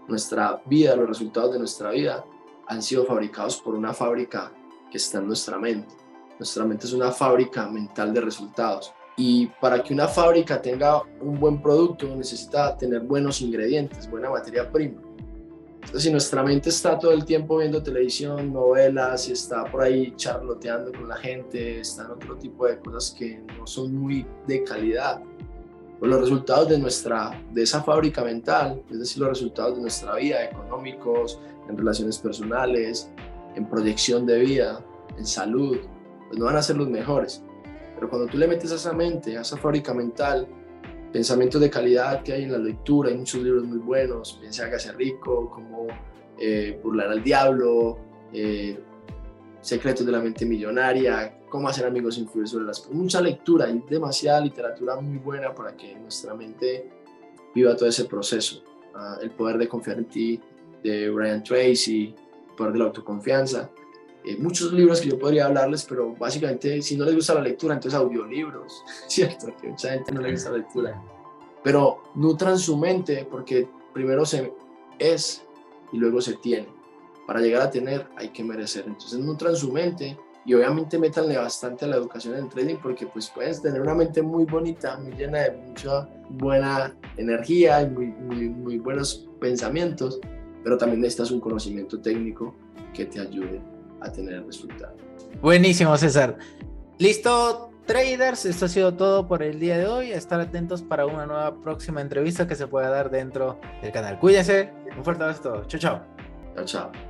nuestra vida, los resultados de nuestra vida han sido fabricados por una fábrica que está en nuestra mente. Nuestra mente es una fábrica mental de resultados. Y para que una fábrica tenga un buen producto, necesita tener buenos ingredientes, buena materia prima. Entonces, si nuestra mente está todo el tiempo viendo televisión, novelas, y está por ahí charloteando con la gente, está en otro tipo de cosas que no son muy de calidad, pues los resultados de esa fábrica mental, es decir, los resultados de nuestra vida, económicos, en relaciones personales, en proyección de vida, en salud, pues no van a ser los mejores. Pero cuando tú le metes a esa mente, a esa fábrica mental, pensamientos de calidad que hay en la lectura, hay muchos libros muy buenos, Piense y hágase rico, Cómo burlar al diablo, Secretos de la mente millonaria, Cómo hacer amigos e influir sobre las personas. Mucha lectura, hay demasiada literatura muy buena para que nuestra mente viva todo ese proceso. El poder de confiar en ti, de Brian Tracy, El poder de la autoconfianza. Muchos libros que yo podría hablarles, pero básicamente, si no les gusta la lectura, entonces audiolibros, ¿cierto? Que mucha gente no le gusta la lectura. Pero nutran su mente, porque primero se es y luego se tiene. Para llegar a tener hay que merecer. Entonces nutran su mente, y obviamente métanle bastante a la educación en el trading, porque pues puedes tener una mente muy bonita, muy llena de mucha buena energía y muy buenos pensamientos, pero también necesitas un conocimiento técnico que te ayude a tener resultados. Buenísimo, César. Listo, traders, esto ha sido todo por el día de hoy. Estar atentos para una nueva próxima entrevista que se pueda dar dentro del canal. Cuídense, un fuerte abrazo a todos. Chao, chao. Chao, chao.